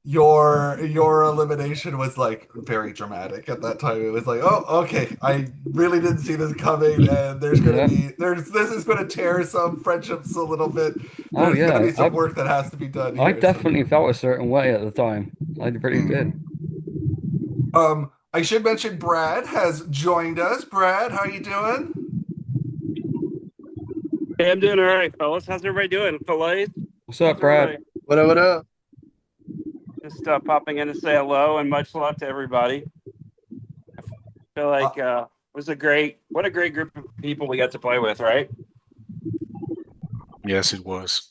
your elimination was like very dramatic at that time. It was like, oh, okay, I really didn't see this coming, and this is going to tear some friendships a little bit. Oh There's yeah, going to be some work that has to be done I here. definitely felt a certain way at the time. I really did. I should mention Brad has joined us. Brad, how you doing? Hey, I'm doing all right, fellas. How's everybody doing? Fillets? What's up, Brad? What up? Just popping in to say hello and much love to everybody. I feel like it was what a great group of people we got to play with, right? Yes, it was.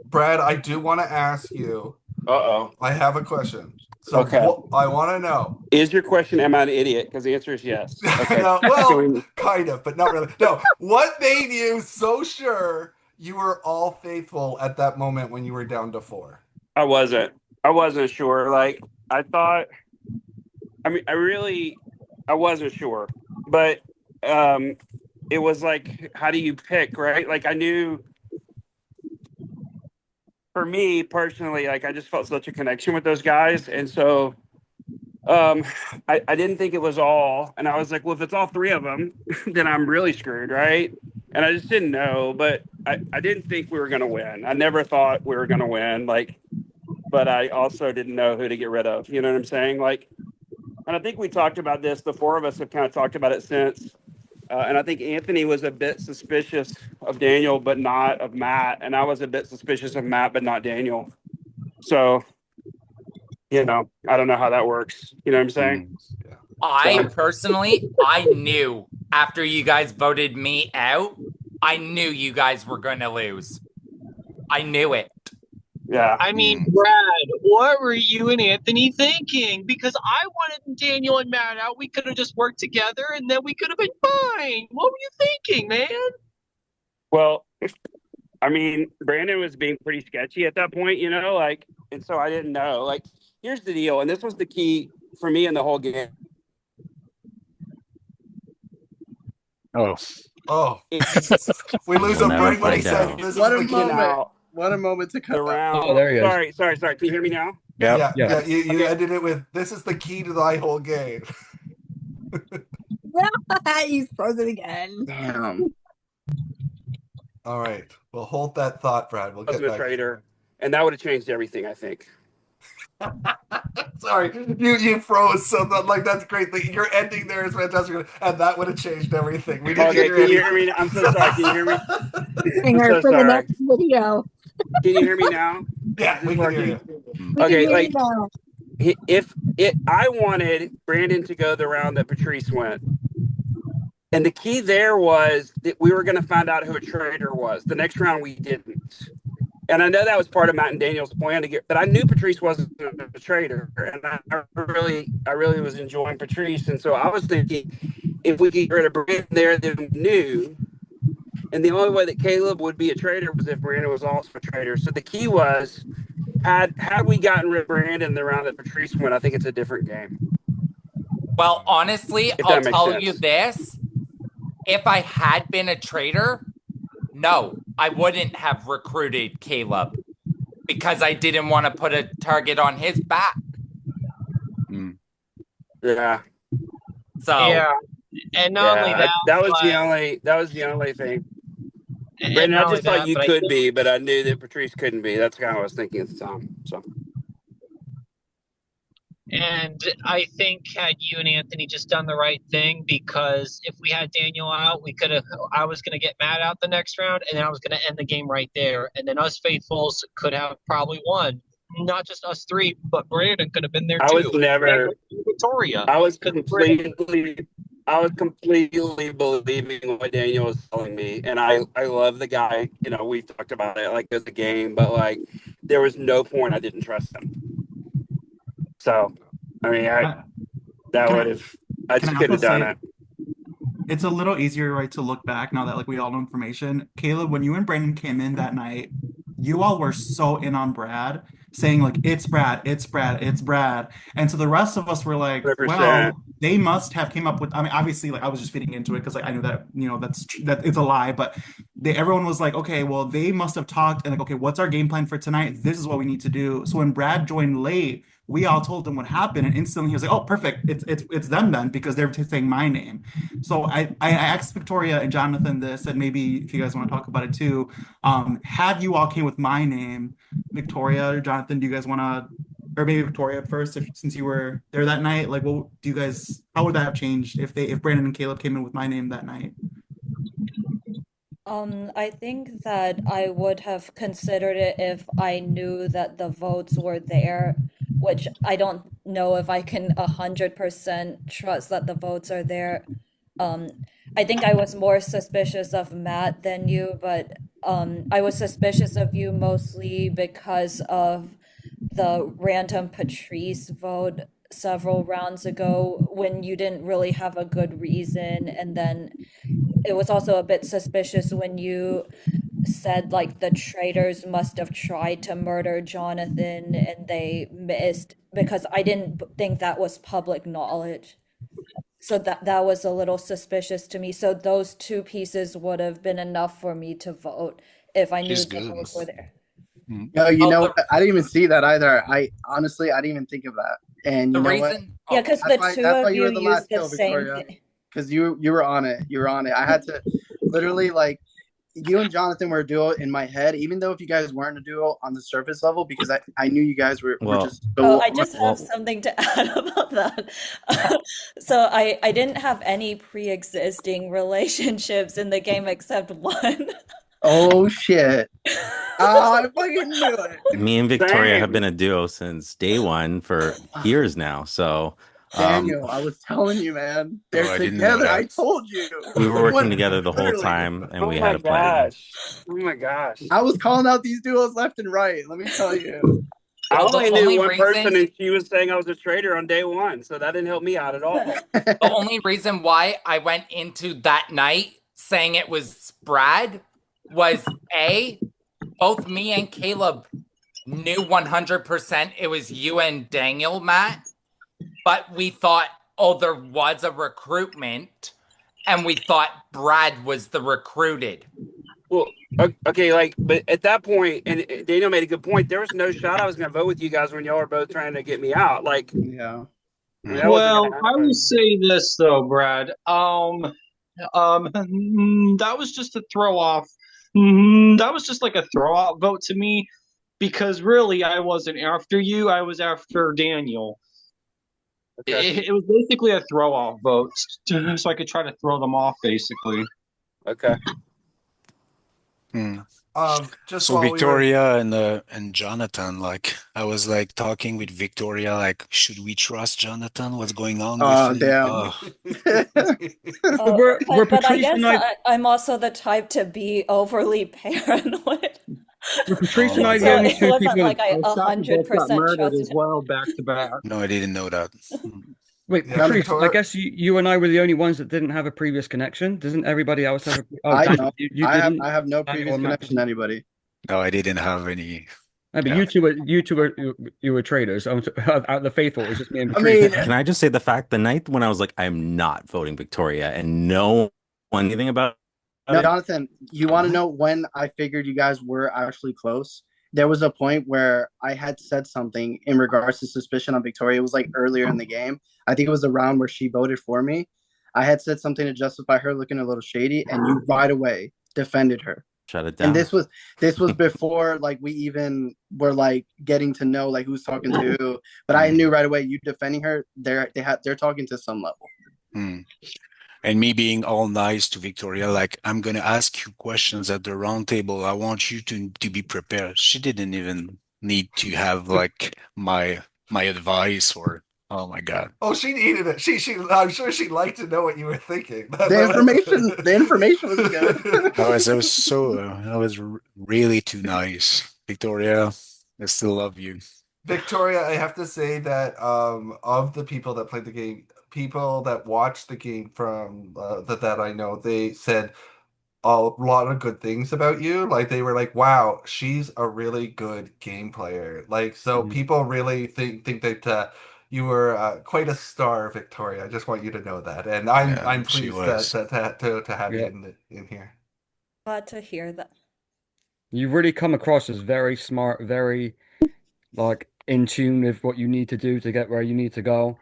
Brad, I do want to ask you. Uh-oh. I have a question. So Okay. I want to know. Is your question, am I an idiot? Because the answer is yes. Okay. No, well, kind of, but not really. No, what made you so sure you were all faithful at that moment when you were down to 4? I wasn't sure. Like, I thought, I wasn't sure. But it was like, how do you pick, right? Like, I knew, for me personally, like, I just felt such a connection with those guys. And so I didn't think it was all. And I was like, well, if it's all 3 of them, then I'm really screwed, right? And I just didn't know. But I didn't think we were going to win. I never thought we were going to win. Like, but I also didn't know who to get rid of. You know what I'm saying? Like, and I think we talked about this. The 4 of us have kind of talked about it since. And I think Anthony was a bit suspicious of Daniel, but not of Matt. And I was a bit suspicious of Matt, but not Daniel. So, I don't know how that works. You know what I'm saying? I knew after you guys voted me out, I knew you guys were going to lose. I knew it. Yeah. I mean, Brad, what were you and Anthony thinking? Because I wanted Daniel and Matt out. We could have just worked together and then we could have been fine. What were you thinking, man? Well, I mean, Brandon was being pretty sketchy at that point, and so I didn't know. Here's the deal, and this was the key for me in the whole game. Oh, we lose a Never brain when he find says out. this What is a the key moment. now. What a moment to cut Around. Oh, there he is. Sorry. Can you hear me now? yeah. Yeah, you ended it with, this is the key to the whole game. He's frozen again. Damn. All right. We'll hold that thought, Brad. We'll I get was a back. traitor, and that would have changed everything, I think. Sorry, you froze. So that's great. Your ending there is fantastic, and that would have changed everything. We didn't Okay, hear can you anything. hear me? I'm so sorry. Can you hear me? Hang I'm on so for the sorry. next video. Can you hear me now? Yeah, Is this we can hear working? you. We Okay, can hear you now. I wanted Brandon to go the round that Patrice went. And the key there was that we were going to find out who a traitor was. The next round we didn't. And I know that was part of Matt and Daniel's plan but I knew Patrice wasn't a traitor. And I really was enjoying Patrice. And so I was thinking, if we could get rid of Brandon there, then we knew. And the only way that Caleb would be a traitor was if Brandon was also a traitor. So the key was, had we gotten rid of Brandon in the round that Patrice went, I think it's a different game. Well, honestly, If I'll that makes tell sense. you this. If I had been a traitor, no, I wouldn't have recruited Caleb because I didn't want to put a target on his back. Yeah. So Yeah. And not only that, that was but- the only thing. and Brandon, not I only just thought that, you but I could think- be, but I knew that Patrice couldn't be. That's kind of what I was thinking at the time. So And I think had you and Anthony just done the right thing, because if we had Daniel out, I was going to get Matt out the next round, and then I was going to end the game right there. And then us faithfuls could have probably won. Not just us three, but Brandon could have been there I too. was never Victoria. I was completely believing what Daniel was telling me, and I love the guy. We talked about it like as a game, but there was no point I didn't trust him. So, I mean, I just couldn't have done it. It's a little easier, right, to look back now that we all know information. Caleb, when you and Brandon came in that night, you all were so in on Brad, saying it's Brad, it's Brad, it's Brad. And so the rest of us were like, 100%. well, they must have came up with, I mean, obviously I was just feeding into it because I knew that, that it's a lie, but everyone was like, okay, well, they must have talked and okay, what's our game plan for tonight? This is what we need to do. So when Brad joined late, we all told him what happened, and instantly he was like, "Oh, perfect! It's them then," because they're saying my name. So I asked Victoria and Jonathan this, and maybe if you guys want to talk about it too. Had you all came with my name, Victoria or Jonathan, do you guys want to, or maybe Victoria first, since you were there that night? What do you guys? How would that have changed if Brandon and Caleb came in with my name that night? I think that I would have considered it if I knew that the votes were there, which I don't know if I can 100% trust that the votes are there. I think I was more suspicious of Matt than you, but I was suspicious of you mostly because of the random Patrice vote several rounds ago when you didn't really have a good reason, and then it was also a bit suspicious when you said the traitors must have tried to murder Jonathan and they missed, because I didn't think that was public knowledge. So that was a little suspicious to me. So those two pieces would have been enough for me to vote if I knew the votes were there. No, I didn't even see that either. I honestly didn't even think of that. And you know what? Yeah, because the two of you used the same thing. Because you were on it. You were on it. I had to literally you and Jonathan were a duo in my head, even though if you guys weren't a duo on the surface level, because I knew you guys were Well, just Oh, so. I just have something to add about that. So I didn't have any pre-existing relationships in the game except one. Oh shit! Oh, I fucking knew it. me and Victoria have Same. been a duo since day one for years now. So Daniel, I was telling you, man. They're I didn't know together. I that. told you. we were working together the whole Literally. time, and Oh we my had a plan. gosh. Oh my gosh. I was calling out these duos left and right. Let me tell you. I Well, the only knew only one person, reason and she was saying I was a traitor on day one, so that didn't help me out at all. the only reason why I went into that night saying it was Brad was A, both me and Caleb knew 100% it was you and Daniel, Matt, but we thought, oh, there was a recruitment, and we thought Brad was the recruited. Well, okay, like, but at that point, and Daniel made a good point. There was no shot I was going to vote with you guys when y'all were both trying to get me out. Like, Yeah. I mean, that wasn't Well, gonna I happen. will say this though, Brad. That was just a throw off. That was just like a throw out vote to me because really I wasn't after you. I was after Daniel. Okay. It was basically a throw off vote, so I could try to throw them off, basically. Okay. Just So while we were Victoria and Jonathan, like I was like talking with Victoria, like, should we trust Jonathan? What's going on Oh, with him? damn. Were But I Patrice guess and I I'm also the type to be overly paranoid. were Patrice Oh and my I the So only it two wasn't people like that, I Well, Shaq, you both got 100% murdered as trusted. well, back to back. No, I didn't know that. wait, Yeah, Patrice, I Victoria. guess you and I were the only ones that didn't have a previous connection. Doesn't everybody else have a oh I Daniel, know. you I didn't? have no Daniel previous and Matt connection to anybody. No, I didn't have any. No, but Yeah. you were traders. Out the faithful, it was just me and I Patrice. mean, Can I just say the fact the night when I was like, I'm not voting Victoria, and no one anything about no, it. Jonathan, you want to know when I figured you guys were actually close? There was a point where I had said something in regards to suspicion on Victoria. It was like earlier in the game. I think it was the round where she voted for me. I had said something to justify her looking a little shady, and you right away defended her. Shut it And down. this was before like we even were like getting to know like who's talking to who. But I knew right away you defending her. They're talking to some level. Hmm. And me being all nice to Victoria, like, I'm gonna ask you questions at the round table. I want you to be prepared. She didn't even need to have like my advice or oh my God. Oh, she needed it. I'm sure she'd like to know what you were thinking. The information was good. I was really too nice. Victoria, I still love you. Victoria, I have to say that of the people that played the game, people that watched the game from that I know, they said a lot of good things about you. Like they were like, "Wow, she's a really good game player." Like so, people really think that you were quite a star, Victoria. I just want you to know that, and I'm Yeah, she pleased was. to have you Yeah. in here. Glad to hear that. You really come across as very smart, very like in tune with what you need to do to get where you need to go.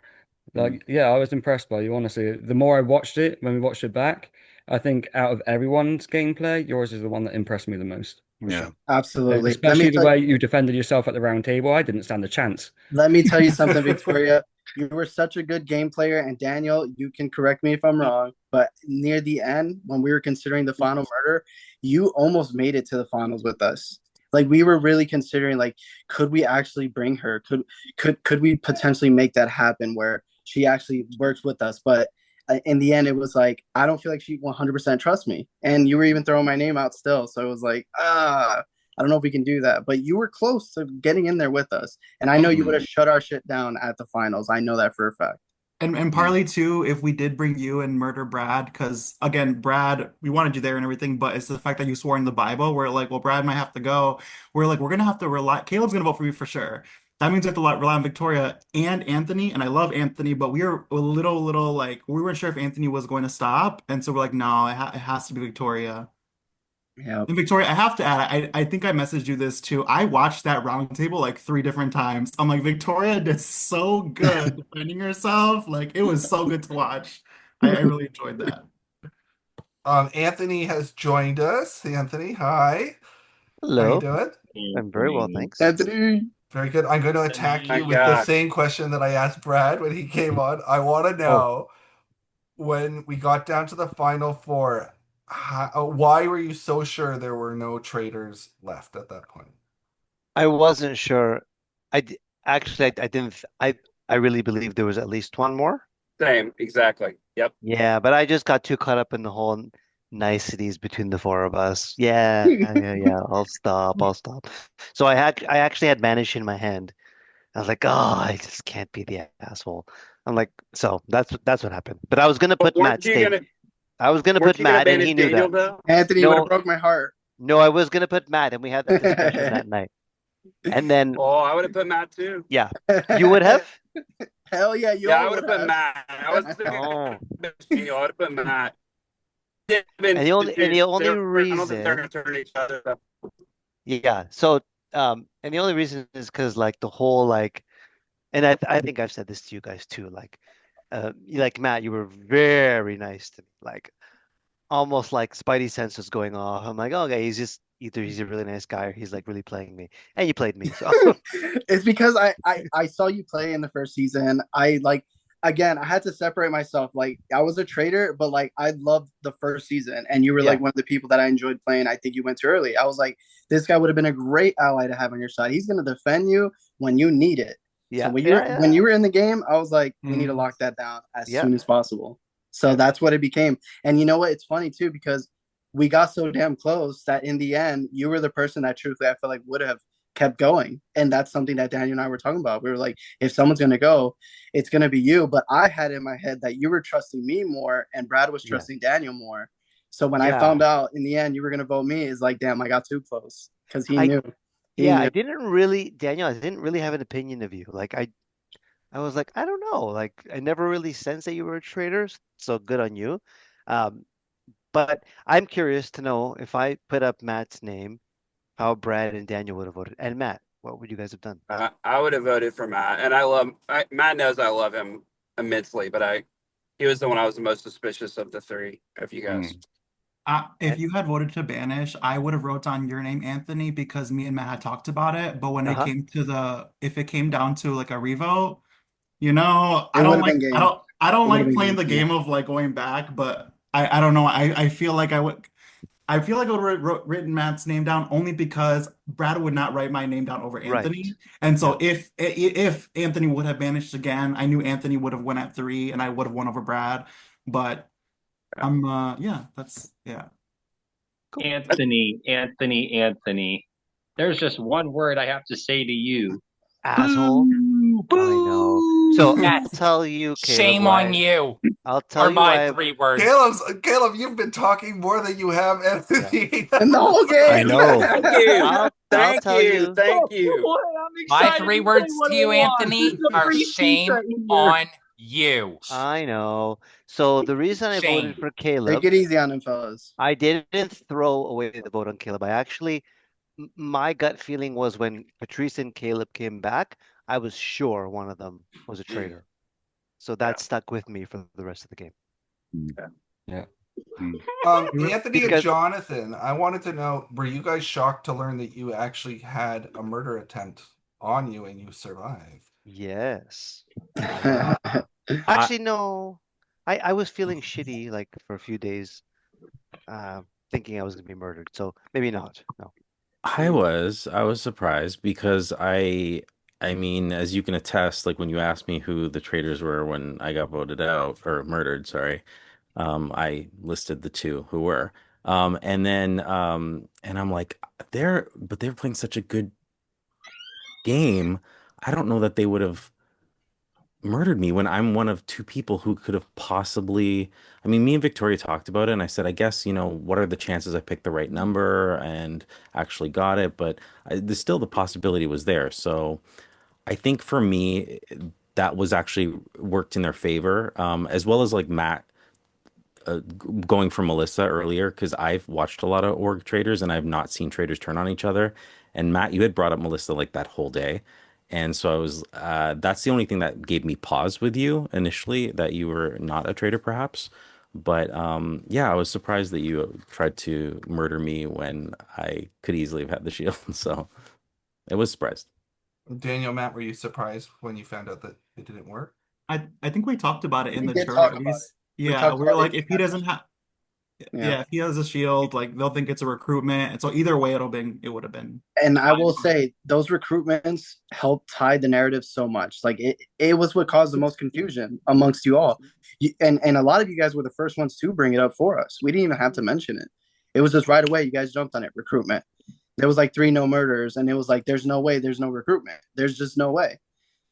Like, yeah, I was impressed by you, honestly. The more I watched it, when we watched it back, I think out of everyone's gameplay, yours is the one that impressed me the most. For Yeah. sure. Absolutely. Especially the way you defended yourself at the round table. I didn't stand a chance. Let me tell you something, Victoria. You were such a good game player, and Daniel, you can correct me if I'm wrong, but near the end, when we were considering the final murder, you almost made it to the finals with us. Like we were really considering, like, could we actually bring her? Could we potentially make that happen where she actually works with us? But in the end, it was like I don't feel like she 100% trusts me, and you were even throwing my name out still. So it was like I don't know if we can do that, but you were close to getting in there with us. And I know you would have shut our shit down at the finals. I know that for a fact. And partly too, if we did bring you and murder Brad, because again, Brad, we wanted you there and everything, but it's the fact that you swore in the Bible, we're like, well, Brad might have to go. We're like, we're gonna have to rely. Caleb's gonna vote for you for sure. That means we have to rely on Victoria and Anthony, and I love Anthony, but we were a little like we weren't sure if Anthony was going to stop, and so we're like, no, it has to be Victoria. Yeah. And Victoria, I have to add, I think I messaged you this too. I watched that round table like 3 different times. I'm like, Victoria did so good defending herself. Like it was so good to watch. I really enjoyed that. Anthony has joined us. Anthony, hi. How you Hello. doing? I'm very well, thanks. Anthony. Very good. I'm going to attack My you with the God. same question that I asked Brad when he came on. I want to know when we got down to the final four, why were you so sure there were no traitors left at that point? I wasn't sure. Actually, I didn't. I really believe there was at least one more. Same, exactly. Yep. Yeah, but I just got too caught up in the whole niceties between the four of us. Yeah. I'll stop. I'll stop. So I actually had Manish in my hand. I was like, oh, I just can't be the asshole. I'm like, so that's what happened. But I was gonna But put Matt I was gonna weren't put you gonna Matt, and banish he knew Daniel that. though? Anthony would have No, broke my heart. no, I was gonna put Matt, and we had that discussion that night. And then, Oh, I would have put Matt too. yeah, you would have? Hell yeah, you Yeah, all I would have put Matt. I was thinking Oh. Daniel. I would have put Matt. And the only I don't think they're reason, gonna turn each other up. yeah. So, and the only reason is because like the whole like, and I think I've said this to you guys too. Like Matt, you were very nice to me. Like almost like Spidey sense was going off. I'm like, okay, he's just either he's a really nice guy or he's like really playing me. And you played me, so It's because I saw you play in the first season. I like again, I had to separate myself. Like I was a traitor, but like I loved the first season, and you were yeah, like one of the people that I enjoyed playing. I think you went too early. I was like, this guy would have been a great ally to have on your side. He's gonna defend you when you need it. So yeah, when yeah, you were in the game, I was like, we need to Mm. lock that down as yeah, soon as possible. So that's what it became. And you know what? It's funny too because we got so damn close that in the end, you were the person that truthfully I feel like would have kept going. And that's something that Daniel and I were talking about. We were like, if someone's gonna go, it's gonna be you. But I had in my head that you were trusting me more and Brad was yeah, trusting Daniel more. So when I yeah. found out in the end you were gonna vote me, it's like, damn, I got too close. Because he I knew. He Yeah, knew. Daniel, I didn't really have an opinion of you. Like I was like, I don't know. Like I never really sensed that you were a traitor, so good on you. Um, but I'm curious to know if I put up Matt's name, how Brad and Daniel would have voted. And Matt, what would you guys have done? I would have voted for Matt, and Matt knows I love him immensely, but he was the one I was the most suspicious of the three of you guys. If you had voted to banish, I would have wrote down your name, Anthony, because me and Matt had talked about it. But when it Uh-huh. came to if it came down to like a revote, you know, It would have been game. I don't It would have like been playing game the for me. game of like going back, but I don't know. I feel like I feel like I would have written Matt's name down only because Brad would not write my name down over Right. Anthony. And so Yeah. if Anthony would have banished again, I knew Anthony would have won at 3 and I would have won over Brad. But yeah, yeah. Cool. Anthony. There's just one word I have to say to you. Asshole. I know. So I'll tell you, Caleb, Shame on you. I'll tell Are you my why. 3 words. Caleb, you've been talking more than you have, Anthony. And the whole game. I know. Thank you. I'll Thank tell you. you. Thank you. Boy, I'm My excited 3 to words say what to I you, want. Anthony, There's a are free shame pizza here. on you. I know. So the reason I voted Shame. for Take Caleb, it easy on him, fellas. I didn't throw away the vote on Caleb. I actually, my gut feeling was when Patrice and Caleb came back, I was sure one of them was a traitor. So that stuck with me for the rest of the game. Yeah. Anthony and Because Jonathan, I wanted to know, were you guys shocked to learn that you actually had a murder attempt on you and you survived? yes. Actually, no. I was feeling shitty like for a few days, thinking I was gonna be murdered. So maybe not. No. I was surprised because I mean, as you can attest, like when you asked me who the traitors were when I got voted out or murdered, sorry, I listed the two who were. And then and I'm like, they're playing such a good game. I don't know that they would have murdered me when I'm one of two people who could have possibly. I mean, me and Victoria talked about it, and I said, I guess, what are the chances I picked the right number and actually got it? But there's still the possibility was there. So I think for me, that was actually worked in their favor, as well as like Matt going for Melissa earlier, because I've watched a lot of org traders and I've not seen traders turn on each other. And Matt, you had brought up Melissa like that whole day. And so that's the only thing that gave me pause with you initially, that you were not a trader perhaps. But yeah, I was surprised that you tried to murder me when I could easily have had the shield. So I was surprised. Daniel, Matt, were you surprised when you found out that it didn't work? I think we talked about it in We the did talk turret. about it. We Yeah, talked we were about like, it. if he doesn't have, Yeah. yeah, if he has a shield, like they'll think it's a recruitment, and so either way, it would have been. And I will say those recruitments helped tie the narrative so much. Like it was what caused the most confusion amongst you all. And a lot of you guys were the first ones to bring it up for us. We didn't even have to mention it. It was just right away. You guys jumped on it. Recruitment. There was like 3 no murders, and it was like, there's no way. There's no recruitment. There's just no way.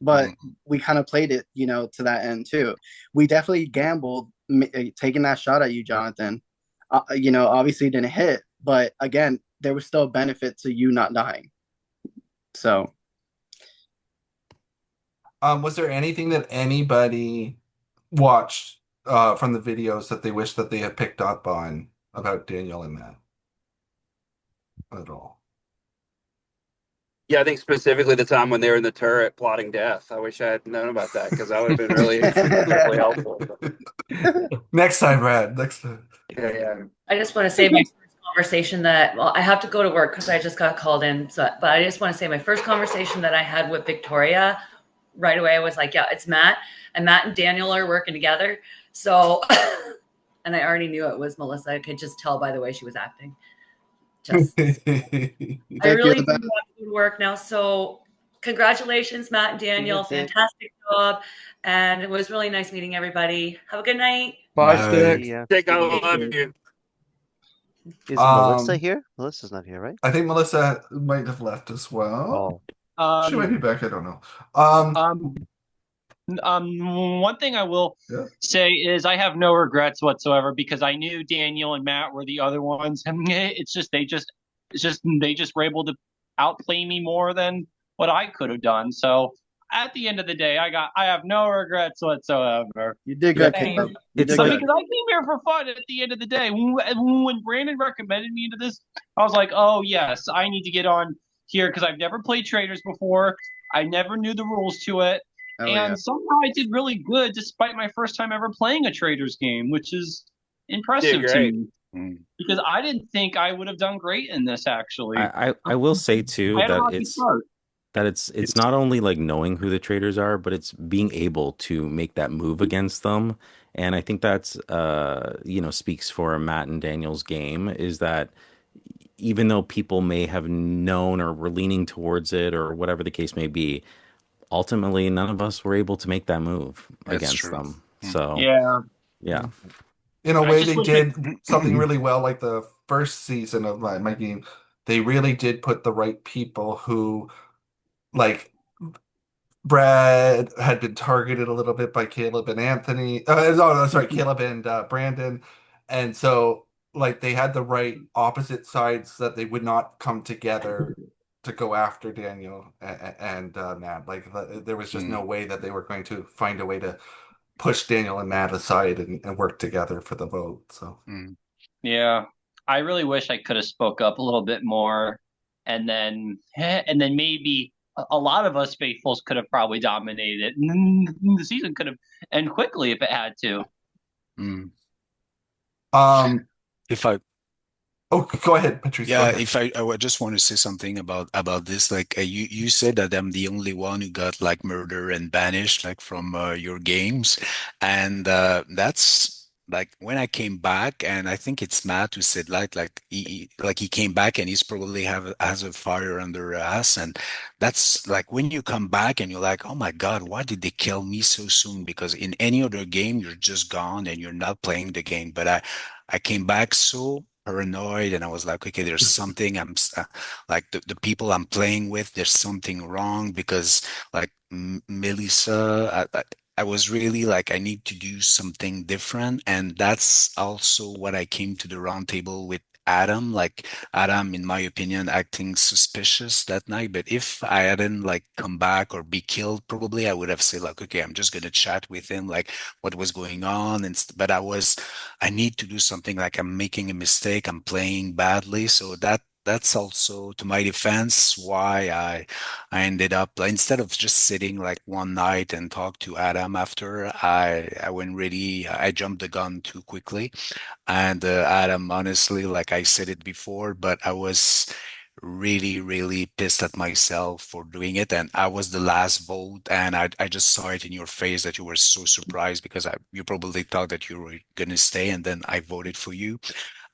But we kind of played it, to that end too. We definitely gambled taking that shot at you, Jonathan. Obviously it didn't hit, but again, there was still a benefit to you not dying. So, Was there anything that anybody watched from the videos that they wish that they had picked up on about Daniel and Matt at all? Yeah, I think specifically the time when they were in the turret plotting death. I wish I had known about that because that would have been really, really helpful. Next time, Brad. Next time. Yeah. I just want to say my first conversation I have to go to work because I just got called in. But I just want to say my first conversation that I had with Victoria, right away I was like, yeah, it's Matt. And Matt and Daniel are working together. So, and I already knew it was Melissa. I could just tell by the way she was acting. I really do want to go to work now. So congratulations, Matt and Daniel. Fantastic job. And it was really nice meeting everybody. Have a good night. Bye, Stick. Stick, I love you. Is Melissa here? Melissa's not here, right? I think Melissa might have left as well. She might be back. I don't know. One thing I will say is I have no regrets whatsoever because I knew Daniel and Matt were the other ones. It's just they just were able to outplay me more than what I could have done. So at the end of the day, I have no regrets whatsoever. You did good, Caleb. It's Because like, I came here for fun at the end of the day. When Brandon recommended me into this, I was like, oh yes, I need to get on here because I've never played Traders before. I never knew the rules to it. And somehow I did really good despite my first time ever playing a Traders game, which is impressive to me. Because I didn't think I would have done great in this, actually. I will say too I had a that rocky start. it's not only like knowing who the traders are, but it's being able to make that move against them. And I think that's speaks for Matt and Daniel's game, is that even though people may have known or were leaning towards it or whatever the case may be, ultimately none of us were able to make that move against them. So yeah. In a I way, just they wish did something really well, like the first season of my game. They really did put the right people who, like, Brad had been targeted a little bit by Caleb and Anthony. No, sorry, Caleb and Brandon. And so, like, they had the right opposite sides that they would not come together to go after Daniel and Matt. Like, there was just no way that they were going to find a way to push Daniel and Matt aside and work together for the vote. So Yeah, I really wish I could have spoke up a little bit more, and then maybe a lot of us faithfuls could have probably dominated it. The season could have ended quickly if it had to. If I Oh, go ahead, Patrice. Go Yeah, ahead. if I would just want to say something about this. Like you said that I'm the only one who got like murder and banished like from your games, and that's like when I came back, and I think it's Matt who said like he came back and he's probably has a fire under her ass, and that's like when you come back and you're like, oh my God, why did they kill me so soon? Because in any other game you're just gone and you're not playing the game, but I came back so paranoid, and I was like, okay, there's something like the people I'm playing with, there's something wrong because like Melissa, I was really like, I need to do something different. And that's also what I came to the round table with Adam. Like Adam, in my opinion, acting suspicious that night. But if I hadn't like come back or be killed, probably I would have said like, okay, I'm just gonna chat with him, like what was going on. But I need to do something, like I'm making a mistake, I'm playing badly. So that's also to my defense why I ended up instead of just sitting like one night and talk to Adam after I went really I jumped the gun too quickly. And Adam, honestly, like I said it before, but I was really pissed at myself for doing it. And I was the last vote, and I just saw it in your face that you were so surprised because you probably thought that you were gonna stay, and then I voted for you.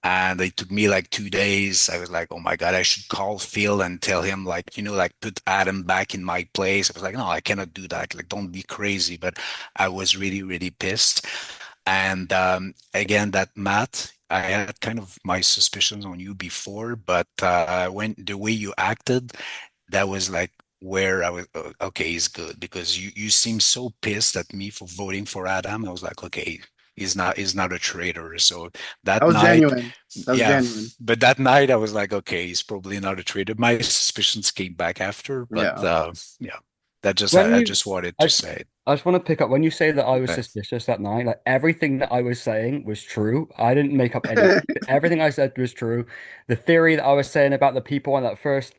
And it took me like 2 days. I was like, oh my God, I should call Phil and tell him, like, like put Adam back in my place. I was like, no, I cannot do that. Like, don't be crazy. But I was really pissed. And again, that Matt, I had kind of my suspicions on you before, but when the way you acted, that was like where I was, okay, he's good because you seem so pissed at me for voting for Adam. I was like, okay, he's not a traitor. So That that was night, genuine. That was yeah, genuine. but that night I was like, okay, he's probably not a traitor. My suspicions came back after, but Yeah. yeah, that just When I you, just wanted I, to s- say it. I just want to pick up when you say that I was Right. suspicious that night. Like everything that I was saying was true. I didn't make up any. Everything I said was true. The theory that I was saying about the people on that first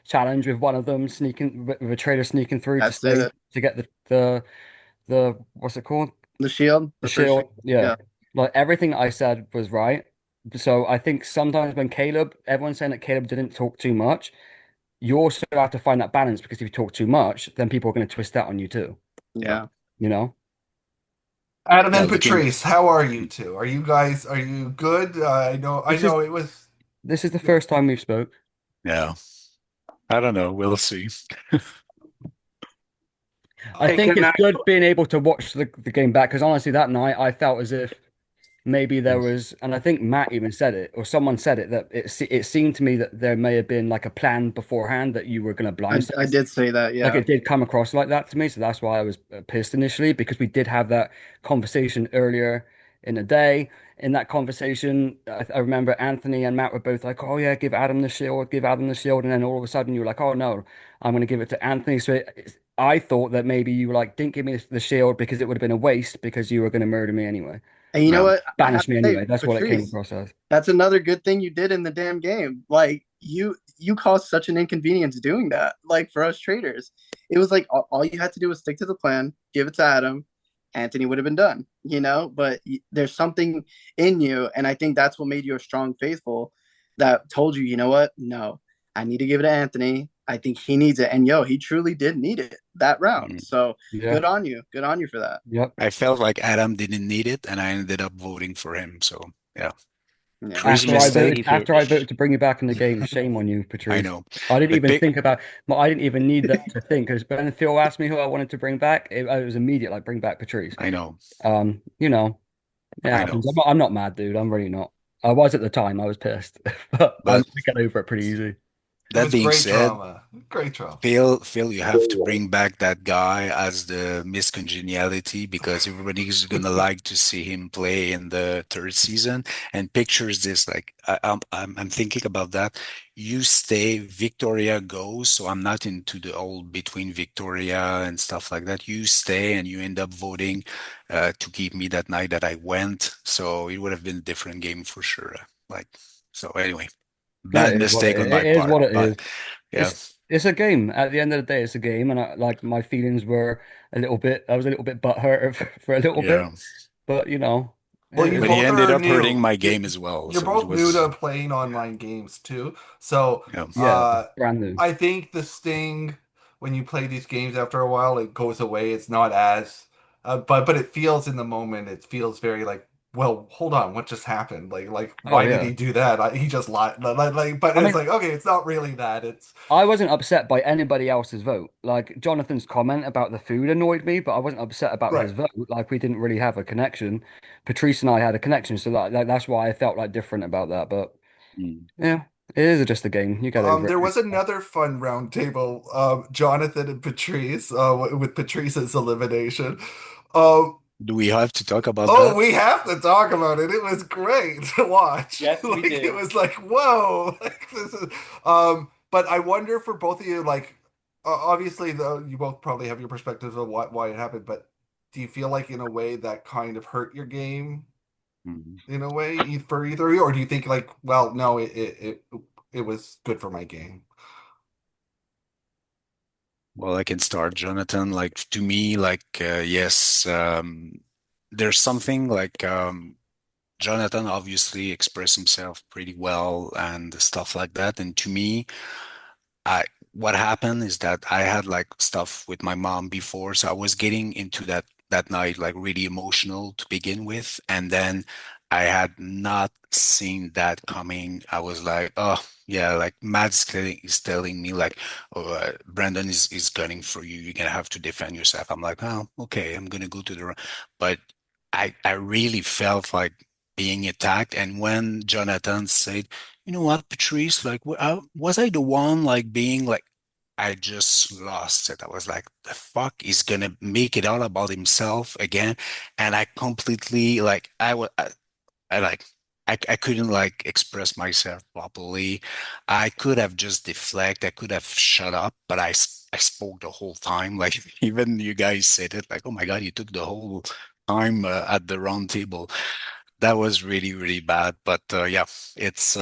challenge with one of them sneaking with a trader sneaking through to That's stay it. to get the what's it called? The shield, The the first shield. shield. Yeah. Yeah. Like everything I said was right. So I think sometimes when everyone's saying that Caleb didn't talk too much, you also have to find that balance because if you talk too much, then people are going to twist that on you too. Yeah. You know? Adam Yeah, and looking. Patrice, how are you two? Are you good? I This is know it was. this is the first time we've spoke. Yeah, I don't know. We'll see. I Hey, think can it's I? good being able to watch the game back because honestly, that night I felt as if maybe there was, and I think Matt even said it, or someone said it, that it seemed to me that there may have been like a plan beforehand that you were going to I blindside. did say that. Like Yeah. it did come across like that to me, so that's why I was pissed initially because we did have that conversation earlier in the day. In that conversation, I remember Anthony and Matt were both like, "Oh yeah, give Adam the shield, give Adam the shield," and then all of a sudden you were like, "Oh no, I'm going to give it to Anthony." So I thought that maybe you were like, "Didn't give me the shield because it would have been a waste because you were going to murder me anyway, And you know Yeah. what? I have banish to me say, anyway." That's what it came Patrice, across as. that's another good thing you did in the damn game. Like you caused such an inconvenience doing that. Like for us traders, it was like all you had to do was stick to the plan, give it to Adam. Anthony would have been done, But there's something in you, and I think that's what made you a strong faithful that told you, you know what? No, I need to give it to Anthony. I think he needs it, and he truly did need it that round. Mm. So Yeah. good on you for that. Yep. I felt like Adam didn't need it, and I ended up voting for him. So yeah, Yeah. crazy After I voted, mistake. after I voted to bring you back in the game, shame on you, I Patrice. know, I didn't but even pick. think about. Well, I didn't even need that to think because when Phil asked me who I wanted to bring back, it was immediate. Like bring back Patrice. I know, You know, it I know. happens. I'm not mad, dude. I'm really not. I was at the time. I was pissed, but I But get over it pretty easy. It that was being great said, drama. Great drama. Phil, you have to bring back that guy as the Miss Congeniality because everybody's gonna like to see him play in the third season. And pictures this like I'm thinking about that. You stay, Victoria goes, so I'm not into the old between Victoria and stuff like that. You stay and you end up voting to keep me that night that I went. So it would have been a different game for sure. Like so anyway, Yeah, bad it is what it mistake is. on my It is part, what it is. but yeah. It's a game. At the end of the day, it's a game, and like my feelings were a little bit. I was a little bit butthurt for a little bit, Yeah. but Well, it you is But what he both it is. ended are up hurting new. my game as well. You're So it both new to was, playing online games too. So, yeah. Yeah, brand new. I think the sting when you play these games after a while, it goes away. It's not as, but it feels in the moment. It feels very like, well, hold on, what just happened? Like, Oh why did yeah. he do that? He just lied. But I it's mean, like, okay, it's not really that. It's I wasn't upset by anybody else's vote. Like Jonathan's comment about the food annoyed me, but I wasn't upset about his right. vote. Like we didn't really have a connection. Patrice and I had a connection, so that's why I felt like different about that. But Mm. yeah, it is just a game. You get over There it. was another fun round table, Jonathan and Patrice, with Patrice's elimination. Um, Do we have to talk about Oh, that? we have to talk about it. It was great to watch. Yes, we Like it do. was like, whoa. Like this is but I wonder for both of you, like obviously though you both probably have your perspectives of why it happened, but do you feel like in a way that kind of hurt your game? Mhm. in a way for either of you, or do you think like, well, no, it was good for my game? Well, I can start, Jonathan. Like to me, like yes, there's something like Jonathan obviously expressed himself pretty well and stuff like that. And to me, I what happened is that I had like stuff with my mom before, so I was getting into that night like really emotional to begin with, and then I had not seen that coming. I was like, oh yeah, like is telling me like, oh, Brandon is gunning for you. You're gonna have to defend yourself. I'm like, oh okay, I'm gonna go to the, but I really felt like being attacked, and when Jonathan said, you know what, Patrice? Like, was I the one like being like, I just lost it. I was like, the fuck is gonna make it all about himself again? And I completely like, I like, I couldn't like express myself properly. I could have just deflect. I could have shut up, but I spoke the whole time. Like even you guys said it, like, oh my God, you took the whole time at the round table. That was really, really bad. But yeah, it's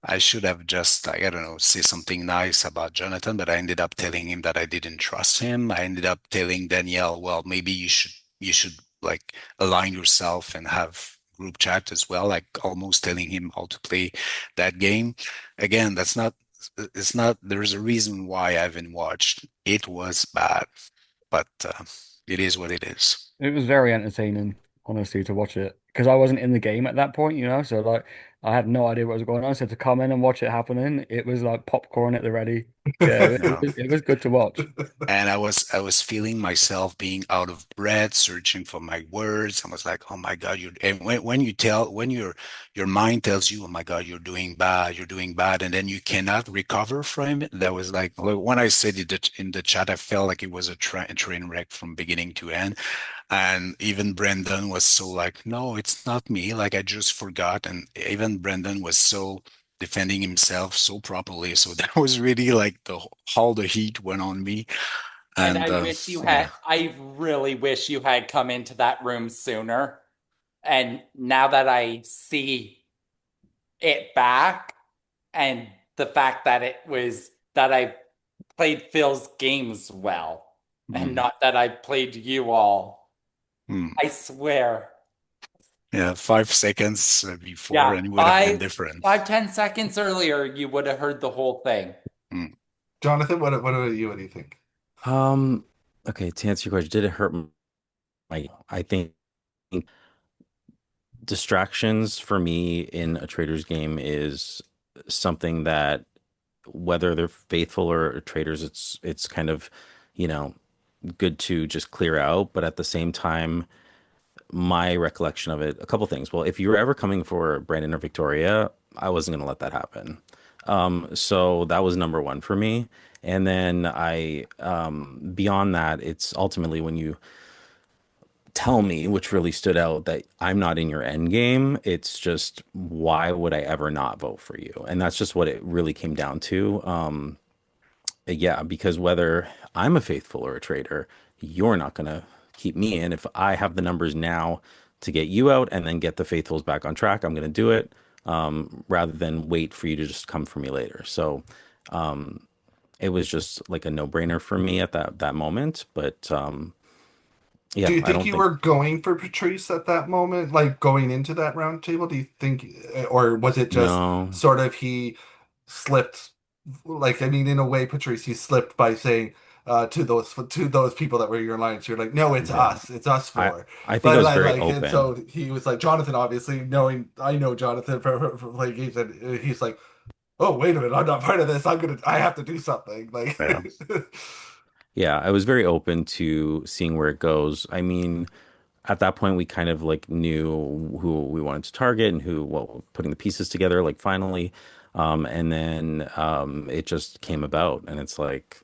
I should have just, like, I don't know, say something nice about Jonathan, but I ended up telling him that I didn't trust him. I ended up telling Danielle, well, maybe you should like align yourself and have group chat as well, like almost telling him how to play that game. Again, it's not, there's a reason why I haven't watched. It was bad, but it is what it is. It was very entertaining, honestly, to watch it because I wasn't in the game at that point, you know. So like, I had no idea what was going on. So to come in and watch it happening, it was like popcorn at the ready. Yeah, Yeah. it was good to watch. And I was feeling myself being out of breath, searching for my words. I was like, oh my God, and when your mind tells you, oh my God, you're doing bad, and then you cannot recover from it. That was like when I said it in the chat, I felt like it was a train wreck from beginning to end. And even Brendan was so like, no, it's not me. Like I just forgot. And even Brendan was so defending himself so properly. So that was really like all the heat went on me. And And I wish you yeah, had, I really wish you had come into that room sooner. And now that I see it back and the fact that it was that I played Phil's games well and not that I played you all, Hmm. I swear. Yeah, 5 seconds before, Yeah, and it would have been different. 10 seconds earlier, you would have heard the whole thing. Jonathan, what about you? What do you think? Okay, to answer your question, did it hurt I think distractions for me in a trader's game is something that whether they're faithful or traders, it's kind of, you know, good to just clear out. But at the same time, my recollection of it, a couple things. Well, if you were ever coming for Brandon or Victoria, I wasn't going to let that happen. So that was number one for me. And then beyond that, it's ultimately when you tell me, which really stood out, that I'm not in your end game. It's just, why would I ever not vote for you? And that's just what it really came down to. Yeah, because whether I'm a faithful or a traitor, you're not going to keep me in. If I have the numbers now to get you out and then get the faithfuls back on track, I'm going to do it, rather than wait for you to just come for me later. So it was just like a no-brainer for me at that moment. But Do yeah, you I think don't you think were going for Patrice at that moment, like going into that round table? Do you think, or was it just no. sort of he slipped? Like, I mean, in a way, Patrice, he slipped by saying to those people that were your alliance, you're like, no, Yeah, it's us I four. I think I But was very and open. so he was like, Jonathan, obviously knowing I know Jonathan for playing games, and he's like, oh, wait a minute, I'm not part of this. I have to do something. Like, Yeah. Yeah, I was very open to seeing where it goes. I mean, at that point, we kind of like knew who we wanted to target and putting the pieces together, like finally. And then it just came about, and it's like,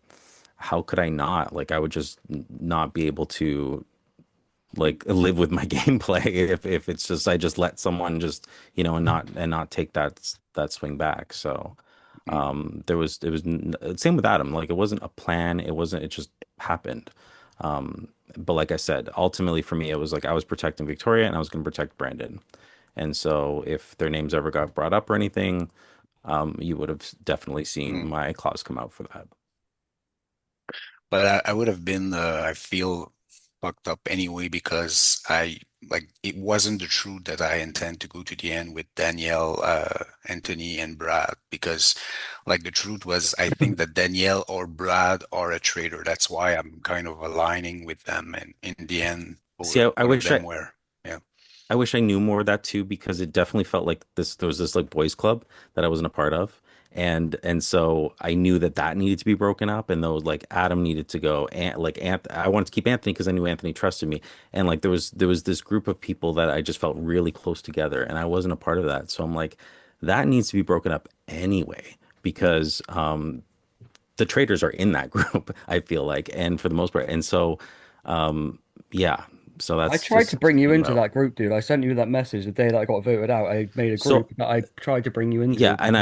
how could I not? Like, I would just not be able to like live with my gameplay if it's just I just let someone just, and not take that swing back. So it was same with Adam. Like, it wasn't a plan. It just happened. But like I said, ultimately for me, it was like I was protecting Victoria and I was going to protect Brandon. And so if their names ever got brought up or anything, you would have definitely seen my claws come out for that. But I would have been, I feel fucked up anyway because it wasn't the truth that I intend to go to the end with Danielle, Anthony, and Brad because, like, the truth was I think that Danielle or Brad are a traitor. That's why I'm kind of aligning with them, and in the end, See, I both of wish them were. Yeah. I wish I knew more of that too, because it definitely felt like there was this like boys club that I wasn't a part of. And so I knew that that needed to be broken up, and those like Adam needed to go, and like I wanted to keep Anthony because I knew Anthony trusted me, and like there was this group of people that I just felt really close together, and I wasn't a part of that. So I'm like, that needs to be broken up anyway, because the traders are in that group, I feel like, and for the most part, and so yeah, so I that's tried to just bring you into about. that group, dude. I sent you that message the day that I got voted out. I made a So group that I tried to bring you yeah, into. and